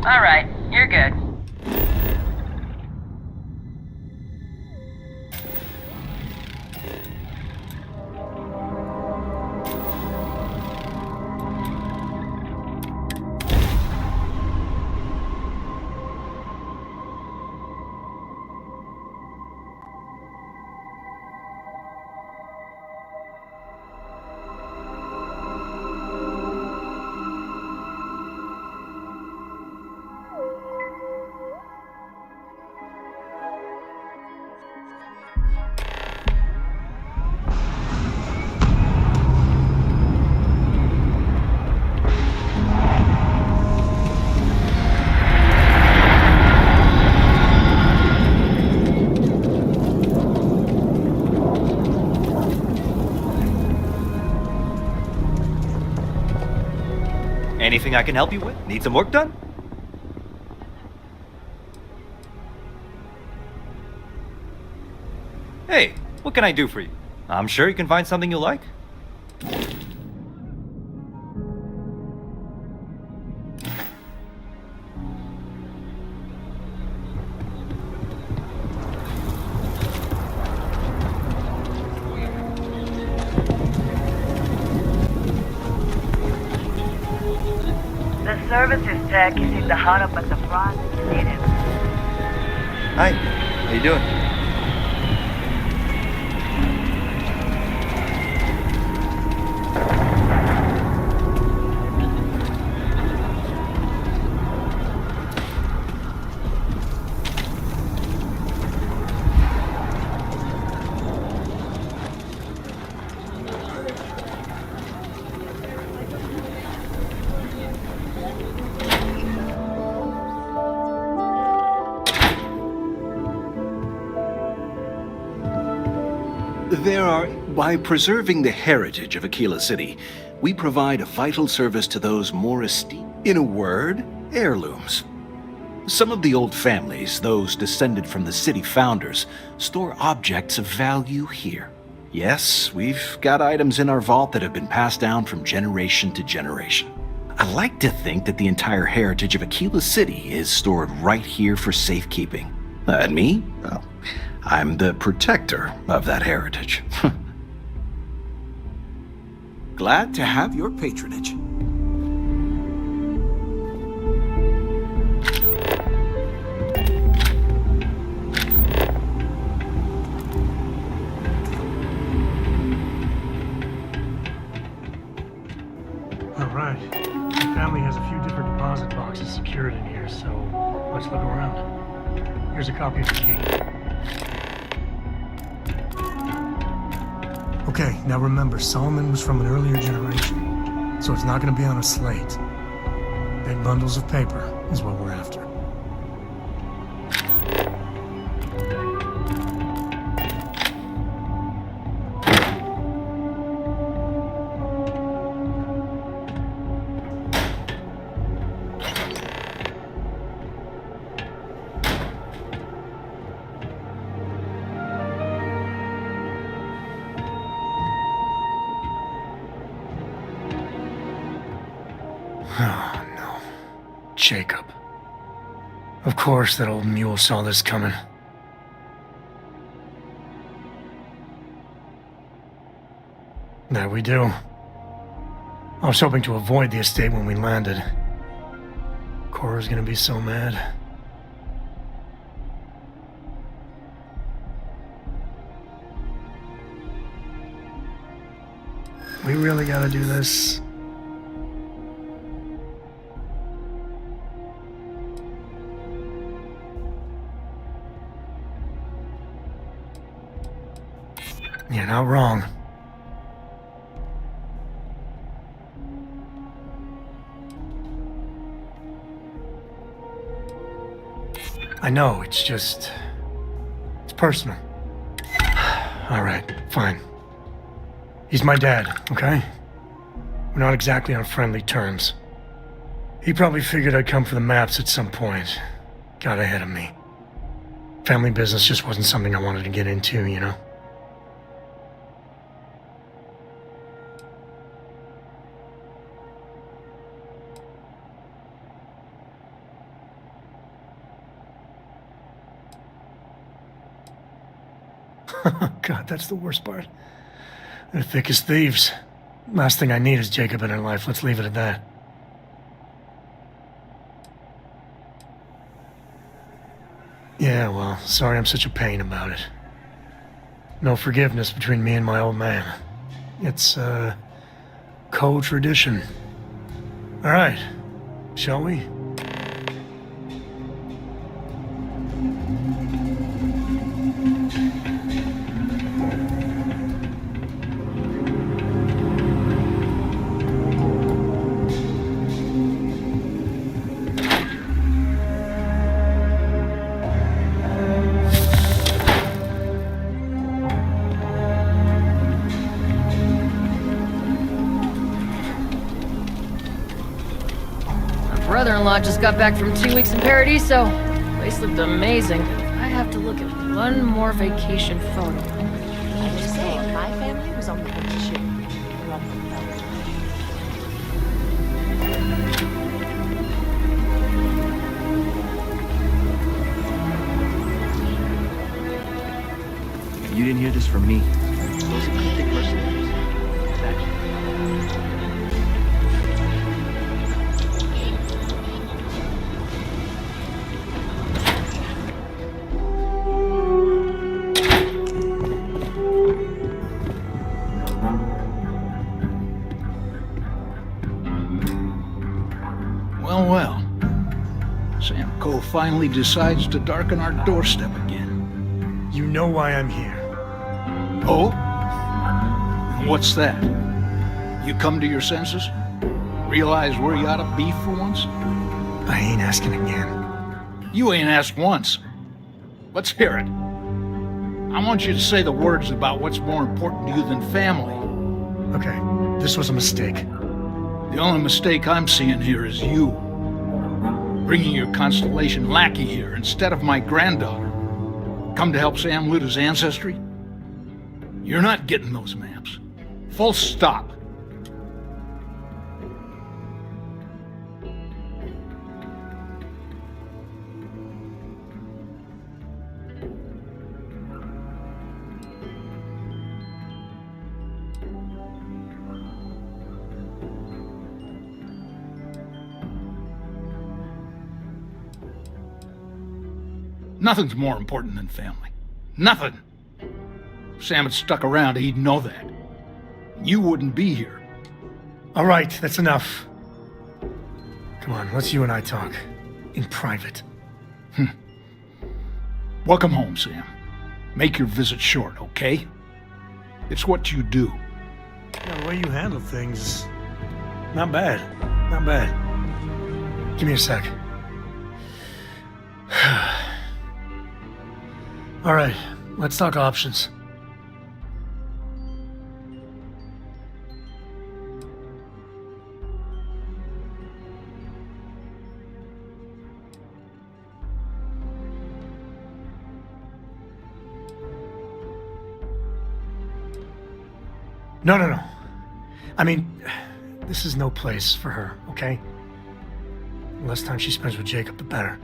All right, you're good. Anything I can help you with? Need some work done? Hey, what can I do for you? I'm sure you can find something you like. The services tech is in the hut up at the front. You need him. Hi, how you doing? By preserving the heritage of Aquila City, we provide a vital service to those more esteemed. In a word, heirlooms. Some of the old families, those descended from the city founders, store objects of value here. Yes, we've got items in our vault that have been passed down from generation to generation. I like to think that the entire heritage of Aquila City is stored right here for safekeeping. And me? Well, I'm the protector of that heritage. Glad to have your patronage. All right. The family has a few different deposit boxes secured in here, so let's look around. Here's a copy of the key. Okay, now remember, Solomon was from an earlier generation, so it's not going to be on a slate. Big bundles of paper is what we're after. Oh, no. Jacob. Of course that old mule saw this coming. There we do. I was hoping to avoid the estate when we landed. Cora's gonna be so mad. We really gotta do this. You're not wrong. I know, it's just... it's personal. All right, fine. He's my dad, okay? We're not exactly on friendly terms. He probably figured I'd come for the maps at some point. Got ahead of me. Family business just wasn't something I wanted to get into, you know? God, that's the worst part. They're thick as thieves. Last thing I need is Jacob in her life. Let's leave it at that. Yeah, well, sorry I'm such a pain about it. No forgiveness between me and my old man. It's, co-tradition. All right, shall we? Brother-in-law just got back from 2 weeks in Paradiso. Place looked amazing. I have to look at one more vacation photo. I was saying, my family was on the boat ship. You didn't hear this from me. Those are cryptic mercenaries. That's Well. Sam Coe finally decides to darken our doorstep again. You know why I'm here. Oh? What's that? You come to your senses? Realize where you ought to be for once? I ain't asking again. You ain't asked once. Let's hear it. I want you to say the words about what's more important to you than family. Okay, this was a mistake. The only mistake I'm seeing here is you. Bringing your Constellation lackey here instead of my granddaughter. Come to help Sam loot his ancestry? You're not getting those maps. Full stop. Nothing's more important than family. Nothing. If Sam had stuck around, he'd know that. You wouldn't be here. All right, that's enough. Come on, let's you and I talk. In private. Welcome home, Sam. Make your visit short, okay? It's what you do. Yeah, the way you handle things, not bad. Not bad. Give me a sec. All right, let's talk options. No. I mean, this is no place for her, okay? The less time she spends with Jacob, the better.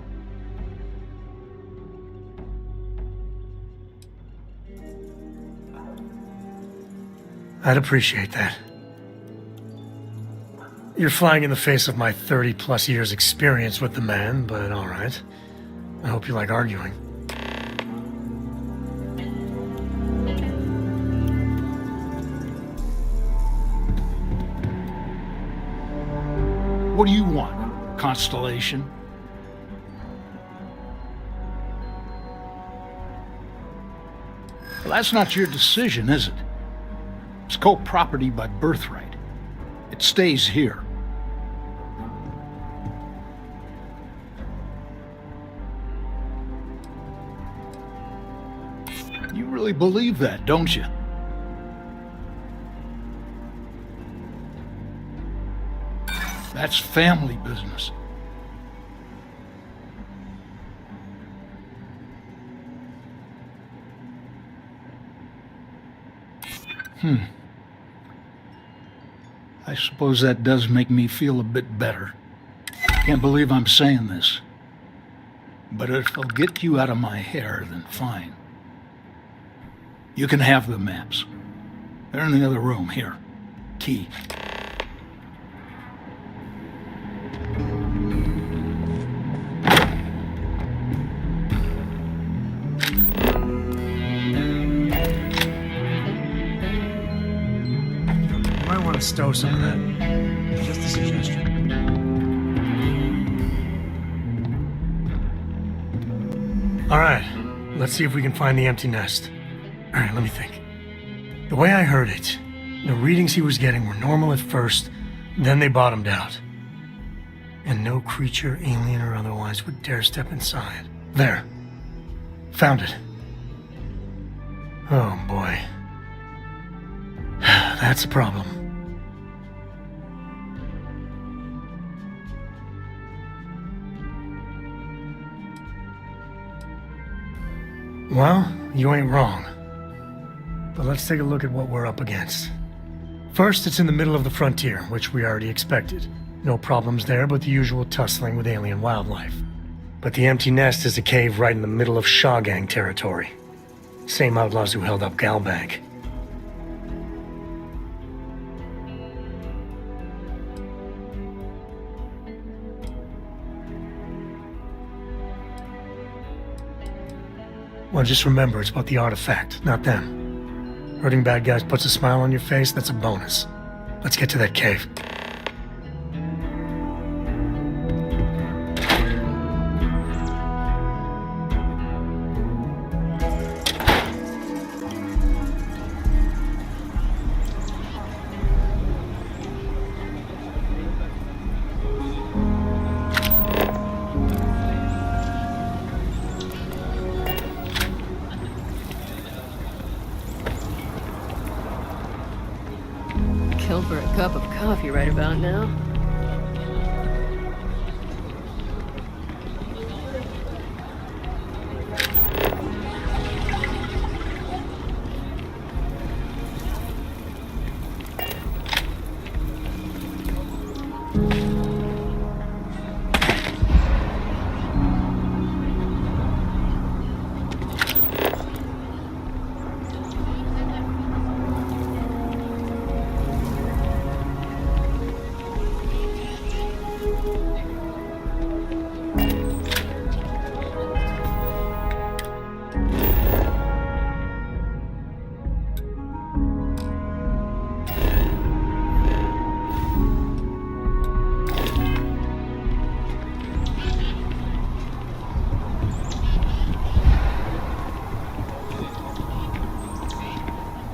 I'd appreciate that. You're flying in the face of my 30-plus years experience with the man, but all right. I hope you like arguing. What do you want, Constellation? Well, that's not your decision, is it? It's co-property by birthright. It stays here. You really believe that, don't you? That's family business. I suppose that does make me feel a bit better. Can't believe I'm saying this. But if it'll get you out of my hair, then fine. You can have the maps. They're in the other room. Here. Key. You might want to stow some of that. Just a suggestion. All right, let's see if we can find the empty nest. All right, let me think. The way I heard it, the readings he was getting were normal at first, then they bottomed out. And no creature, alien or otherwise, would dare step inside. There. Found it. Oh boy. That's a problem. Well, you ain't wrong. But let's take a look at what we're up against. First, it's in the middle of the frontier, which we already expected. No problems there but the usual tussling with alien wildlife. But the empty nest is a cave right in the middle of Shaw Gang territory. Same outlaws who held up Galbank. Well, just remember, it's about the artifact, not them. Hurting bad guys puts a smile on your face, that's a bonus. Let's get to that cave. Kill for a cup of coffee right about now.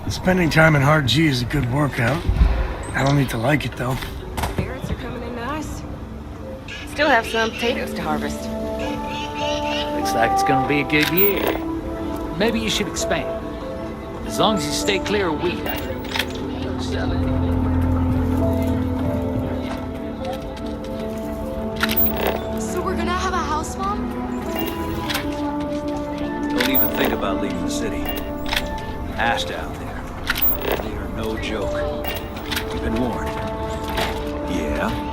Spending time in Hard G is a good workout. I don't need to like it, though. Ferrets are coming in nice. Still have some potatoes to harvest. Looks like it's gonna be a good year. Maybe you should expand. As long as you stay clear of wheat, I can sell it. So we're gonna have a house, Mom? Don't even think about leaving the city. Asked out there. They are no joke. You've been warned. Yeah?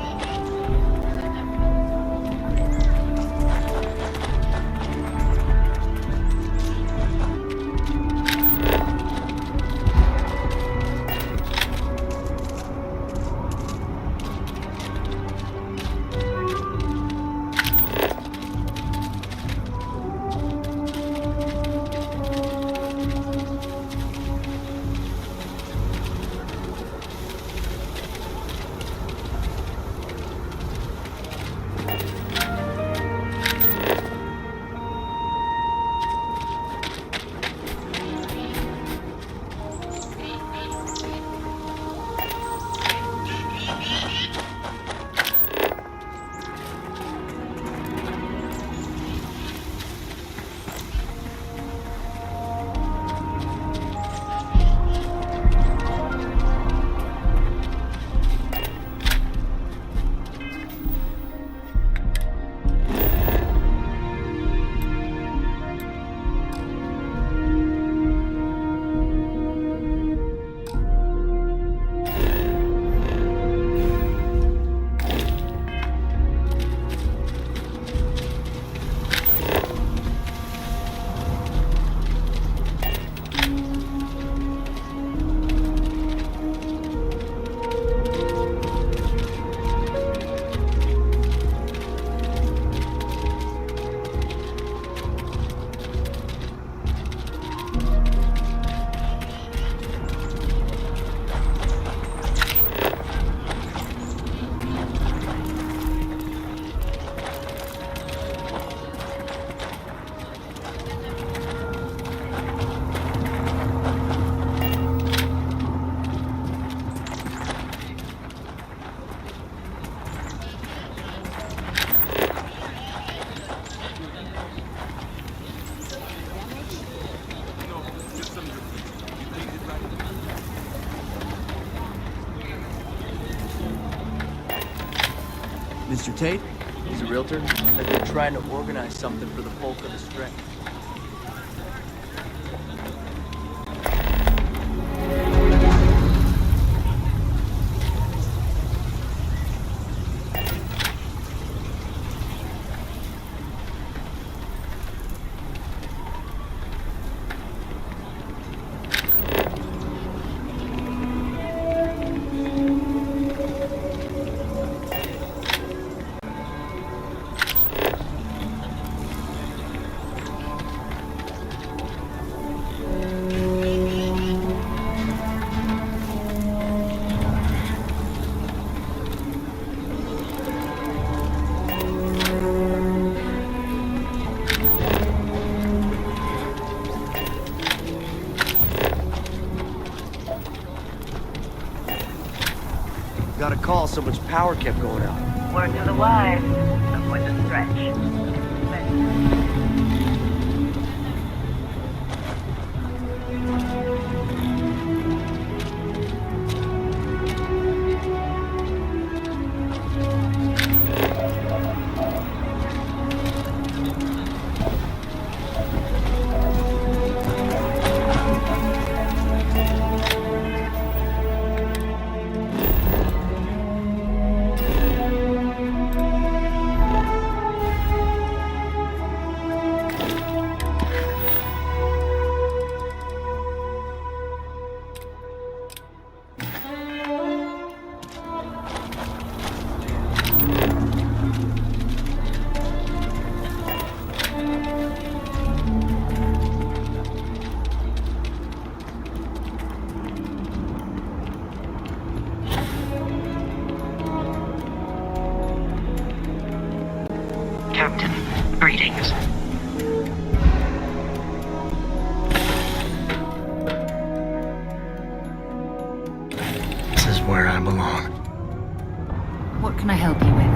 Mr. Tate? He's a realtor. I've been trying to organize something for the folk of the stretch. Got a call, so much power kept going out. Word to the wise. Avoid the stretch. Captain, greetings. This is where I belong. What can I help you with?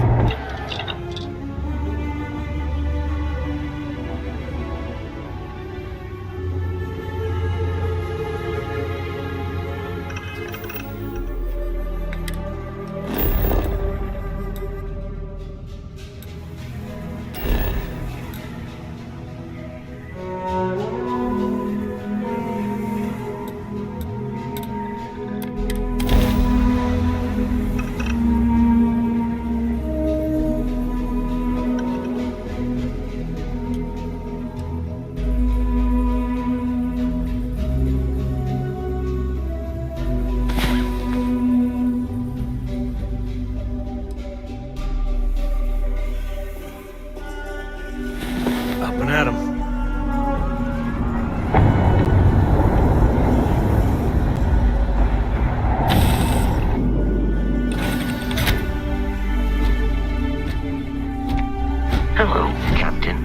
Up and at 'em. Hello, Captain.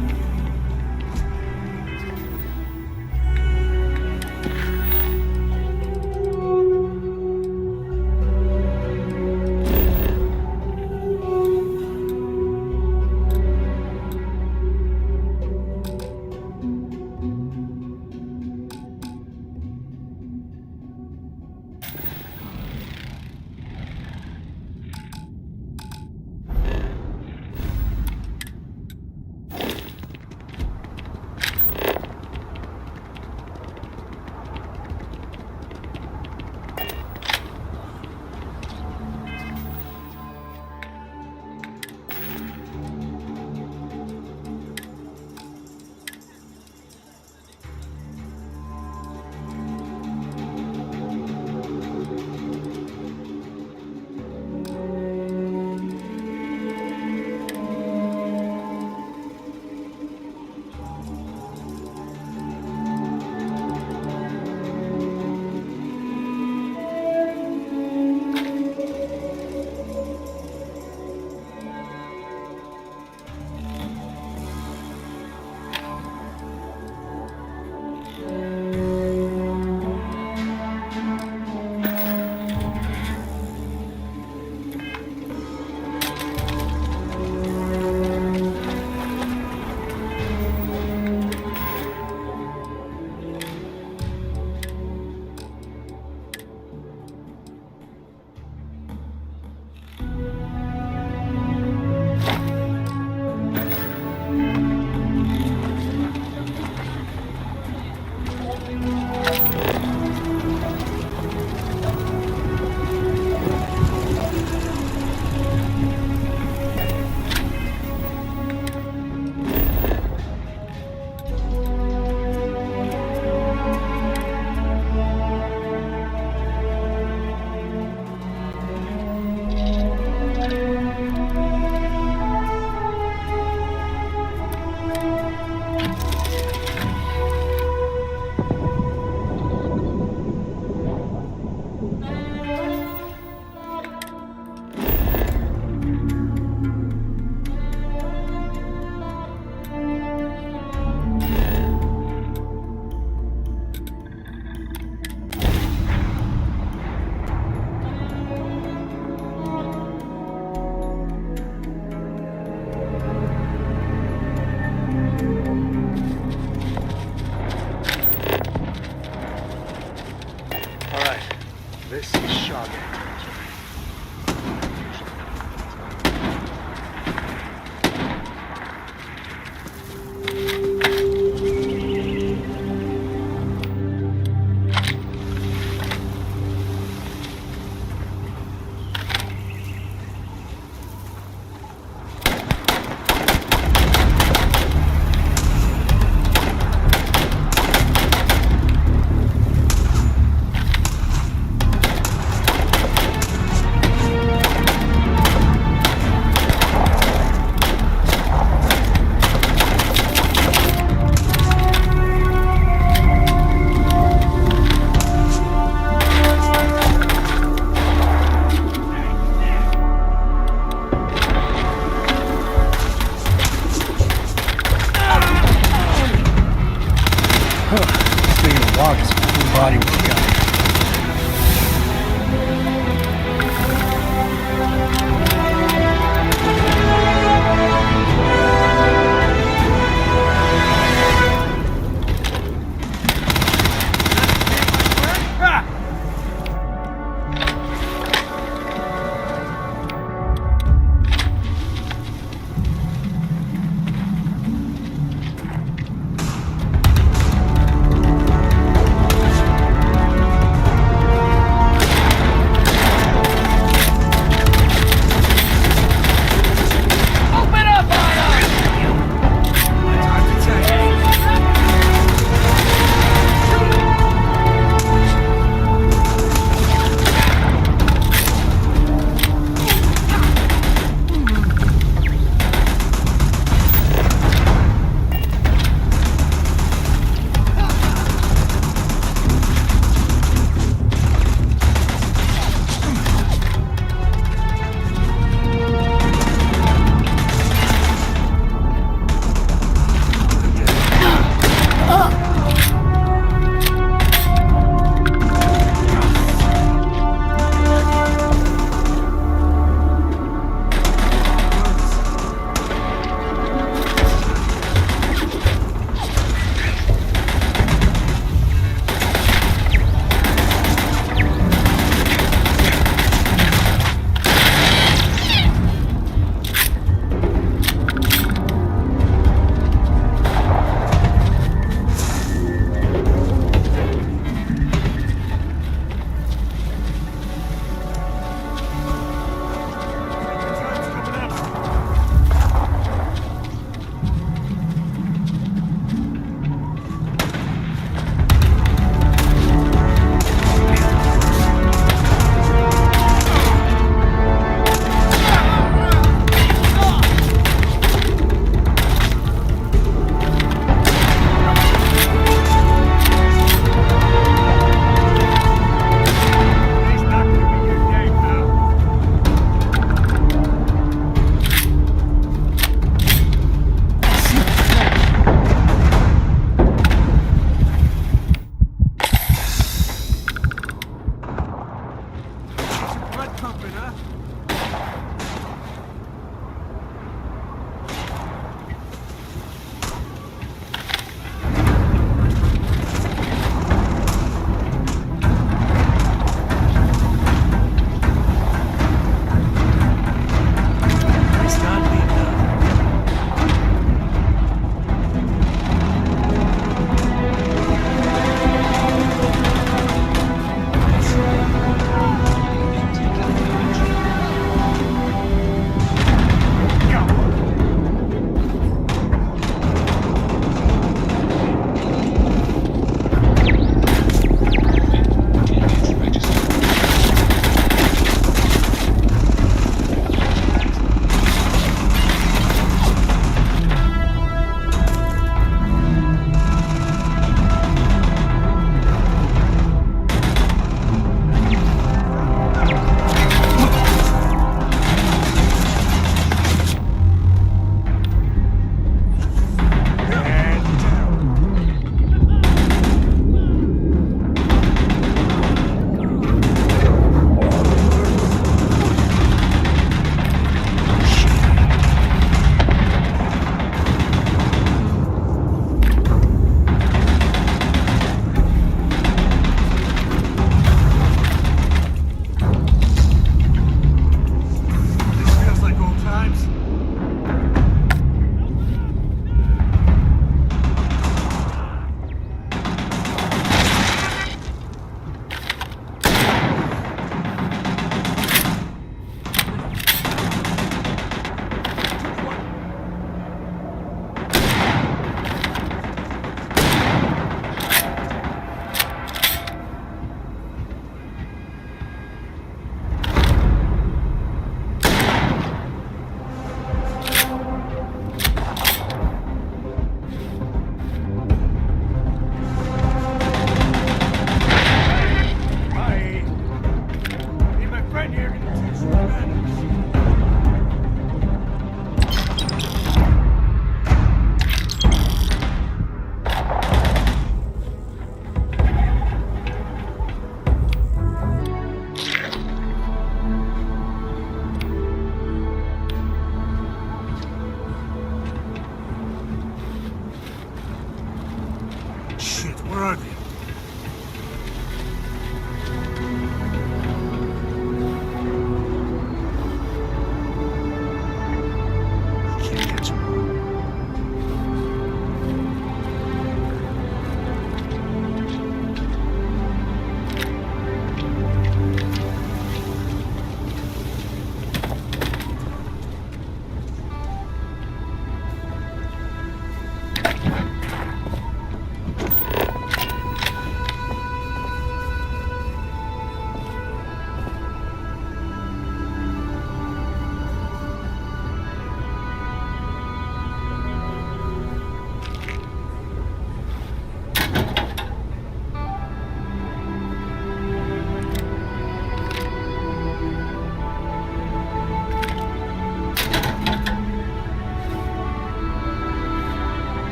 body work out.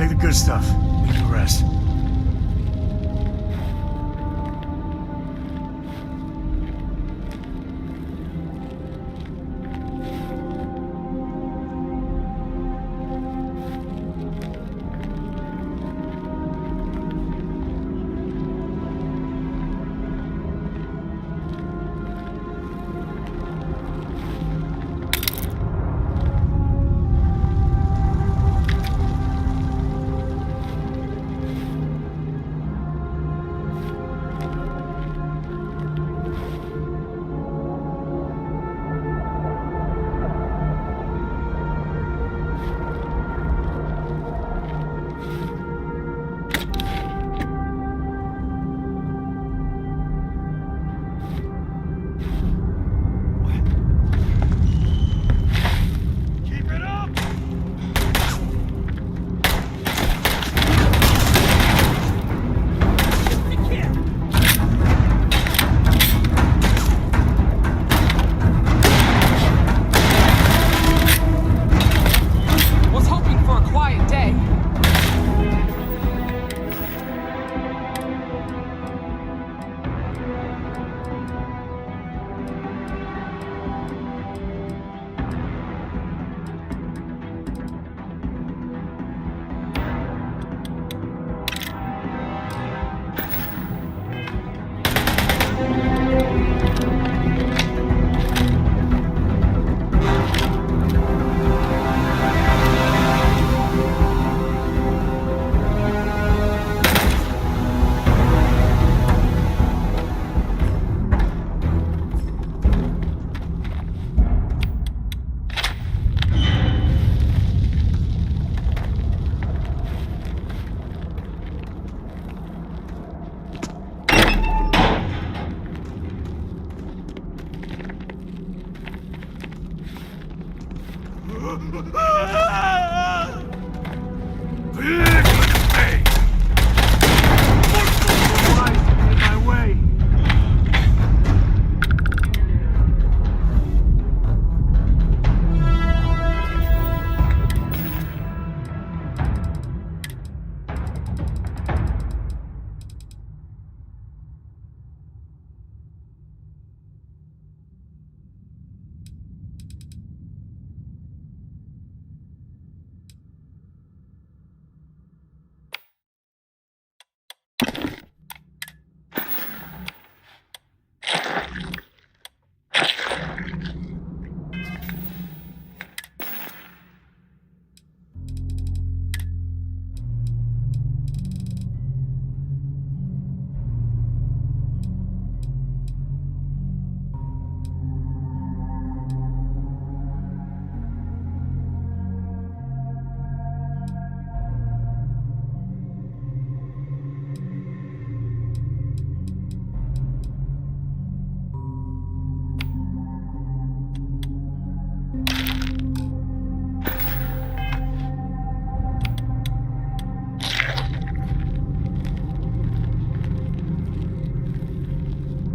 take the good stuff. Leave the rest.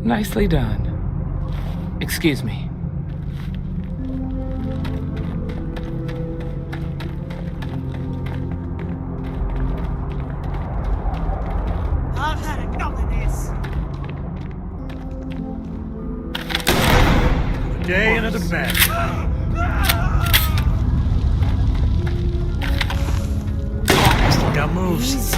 Nicely done. Excuse me. I've had enough of this. Another day, another bad. Still got moves.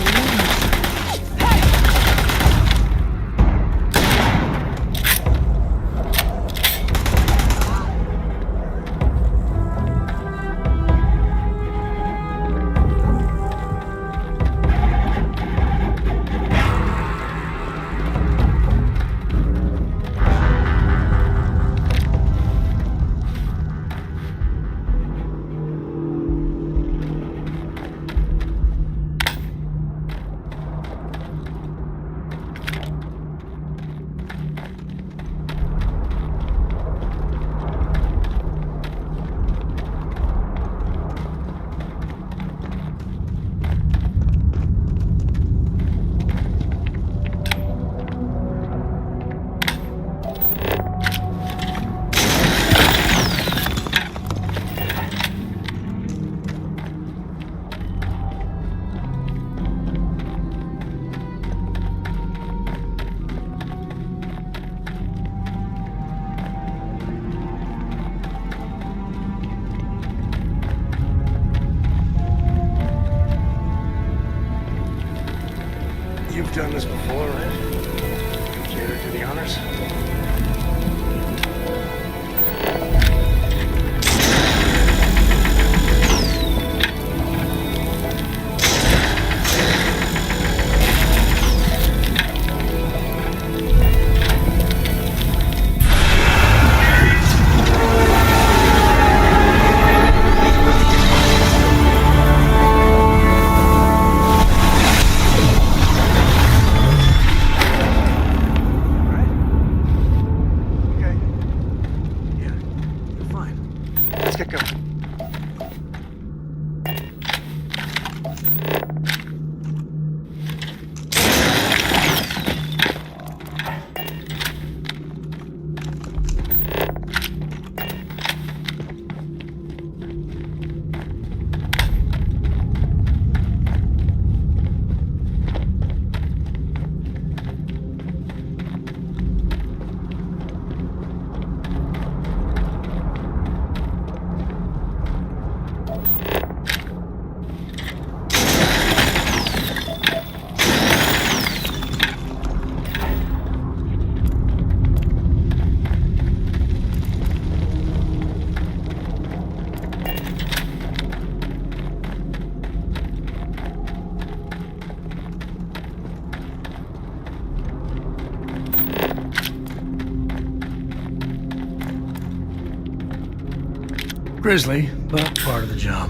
You've done this before, right? Care to do the honors? Grisly, but part of the job.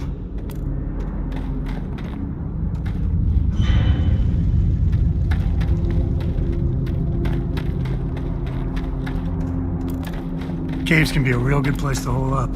Caves can be a real good place to hole up.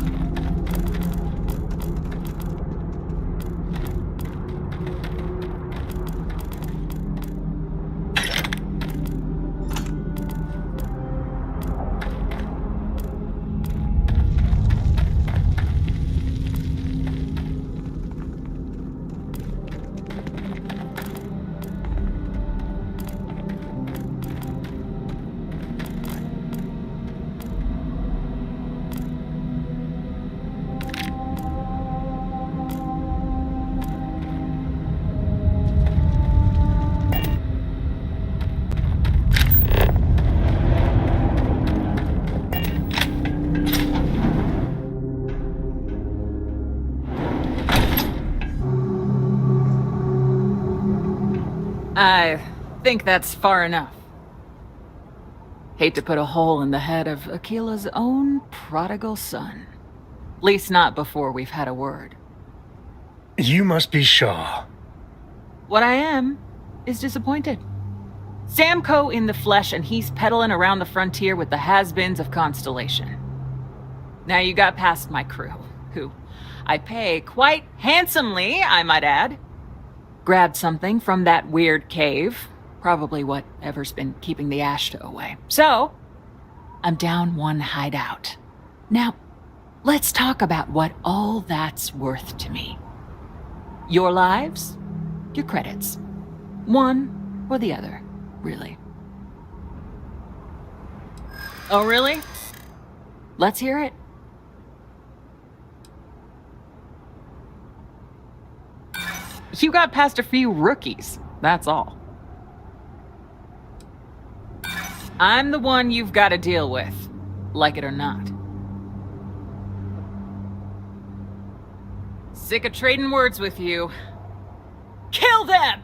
I think that's far enough. Hate to put a hole in the head of Akila's own prodigal son. At least not before we've had a word. You must be Shaw. What I am is disappointed. Samco in the flesh, and he's peddling around the frontier with the has-beens of Constellation. Now you got past my crew, who I pay quite handsomely, I might add. Grabbed something from that weird cave. Probably whatever's been keeping the Ashta away. So, I'm down one hideout. Now, let's talk about what all that's worth to me. Your lives, your credits. One or the other, really. Oh, really? Let's hear it. You got past a few rookies, that's all. I'm the one you've got to deal with, like it or not. Sick of trading words with you. Kill them!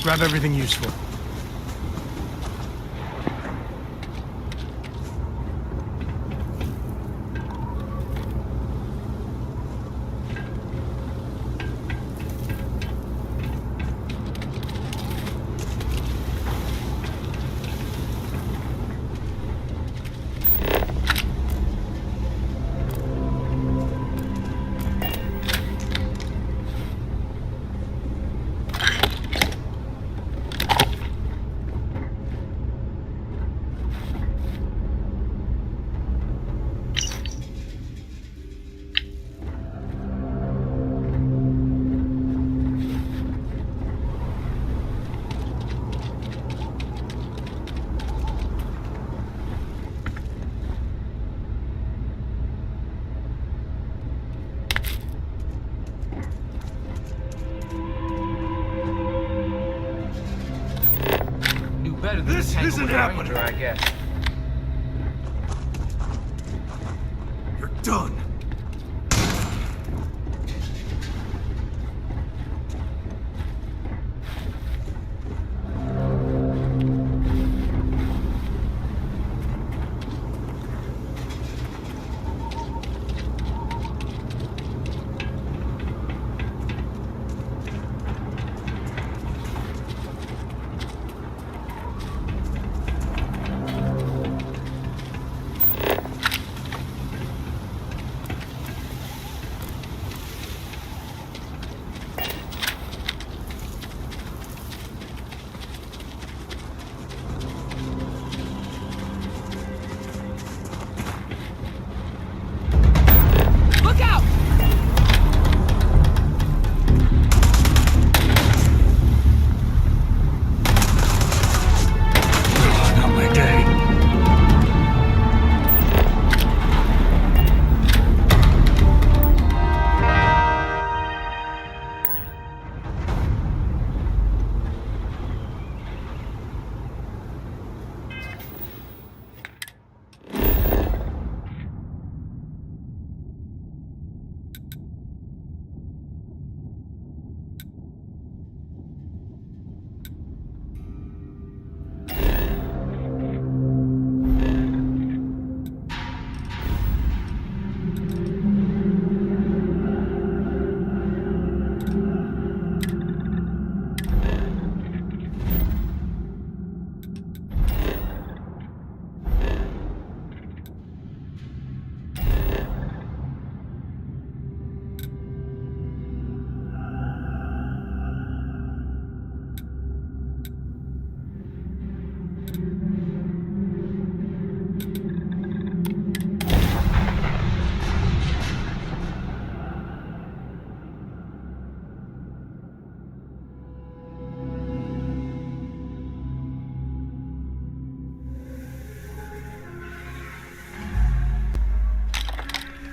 Grab everything useful. This isn't happening, I guess. You're done.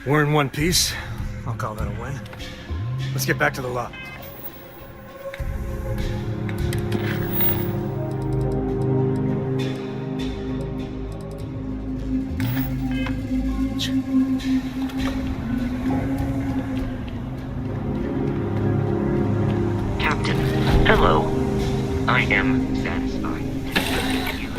We're in one piece. I'll call that a win. Let's get back to the lot. Captain, hello. I am satisfied to serve you.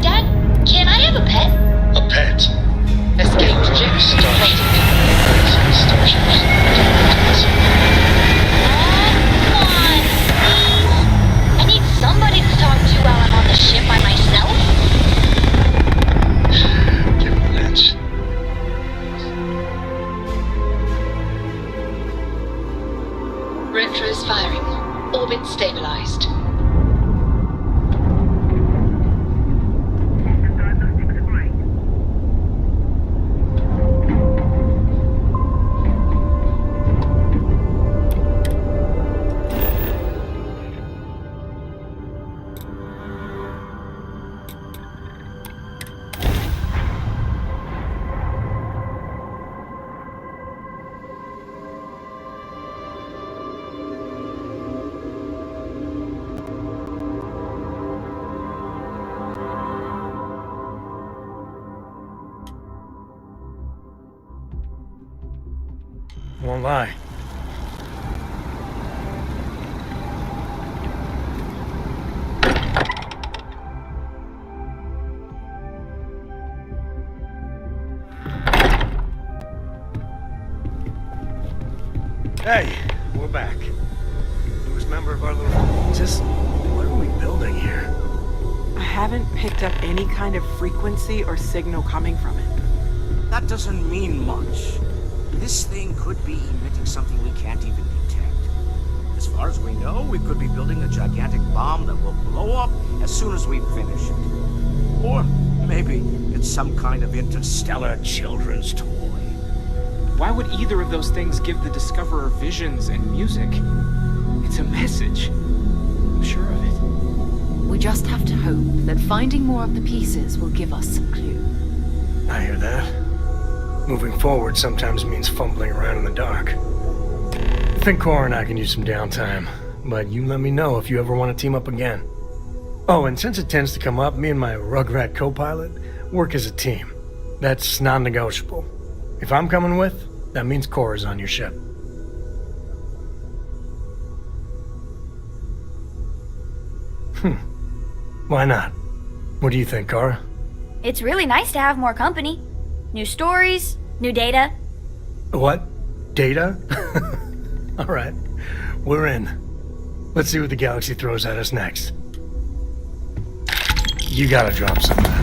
Dad, can I have a pet? A pet? Escaped Jews. Starships. Come on, please. I need somebody to talk to while I'm on the ship by myself. Give him that. Retros firing. Orbit stabilized. Won't lie. Hey, we're back. Newest member of our little... what are we building here? I haven't picked up any kind of frequency or signal coming from it. That doesn't mean much. This thing could be emitting something we can't even detect. As far as we know, we could be building a gigantic bomb that will blow up as soon as we finish it. Or maybe it's some kind of interstellar children's toy. Why would either of those things give the Discoverer visions and music? It's a message. I'm sure of it. We just have to hope that finding more of the pieces will give us some clue. I hear that. Moving forward sometimes means fumbling around in the dark. I think Cora and I can use some downtime, but you let me know if you ever want to team up again. Oh, and since it tends to come up, me and my Rugrat co-pilot work as a team. That's non-negotiable. If I'm coming with, that means Cora's on your ship. Why not? What do you think, Cora? It's really nice to have more company. New stories, new data. What? Data? All right, we're in. Let's see what the galaxy throws at us next. You gotta drop some of that.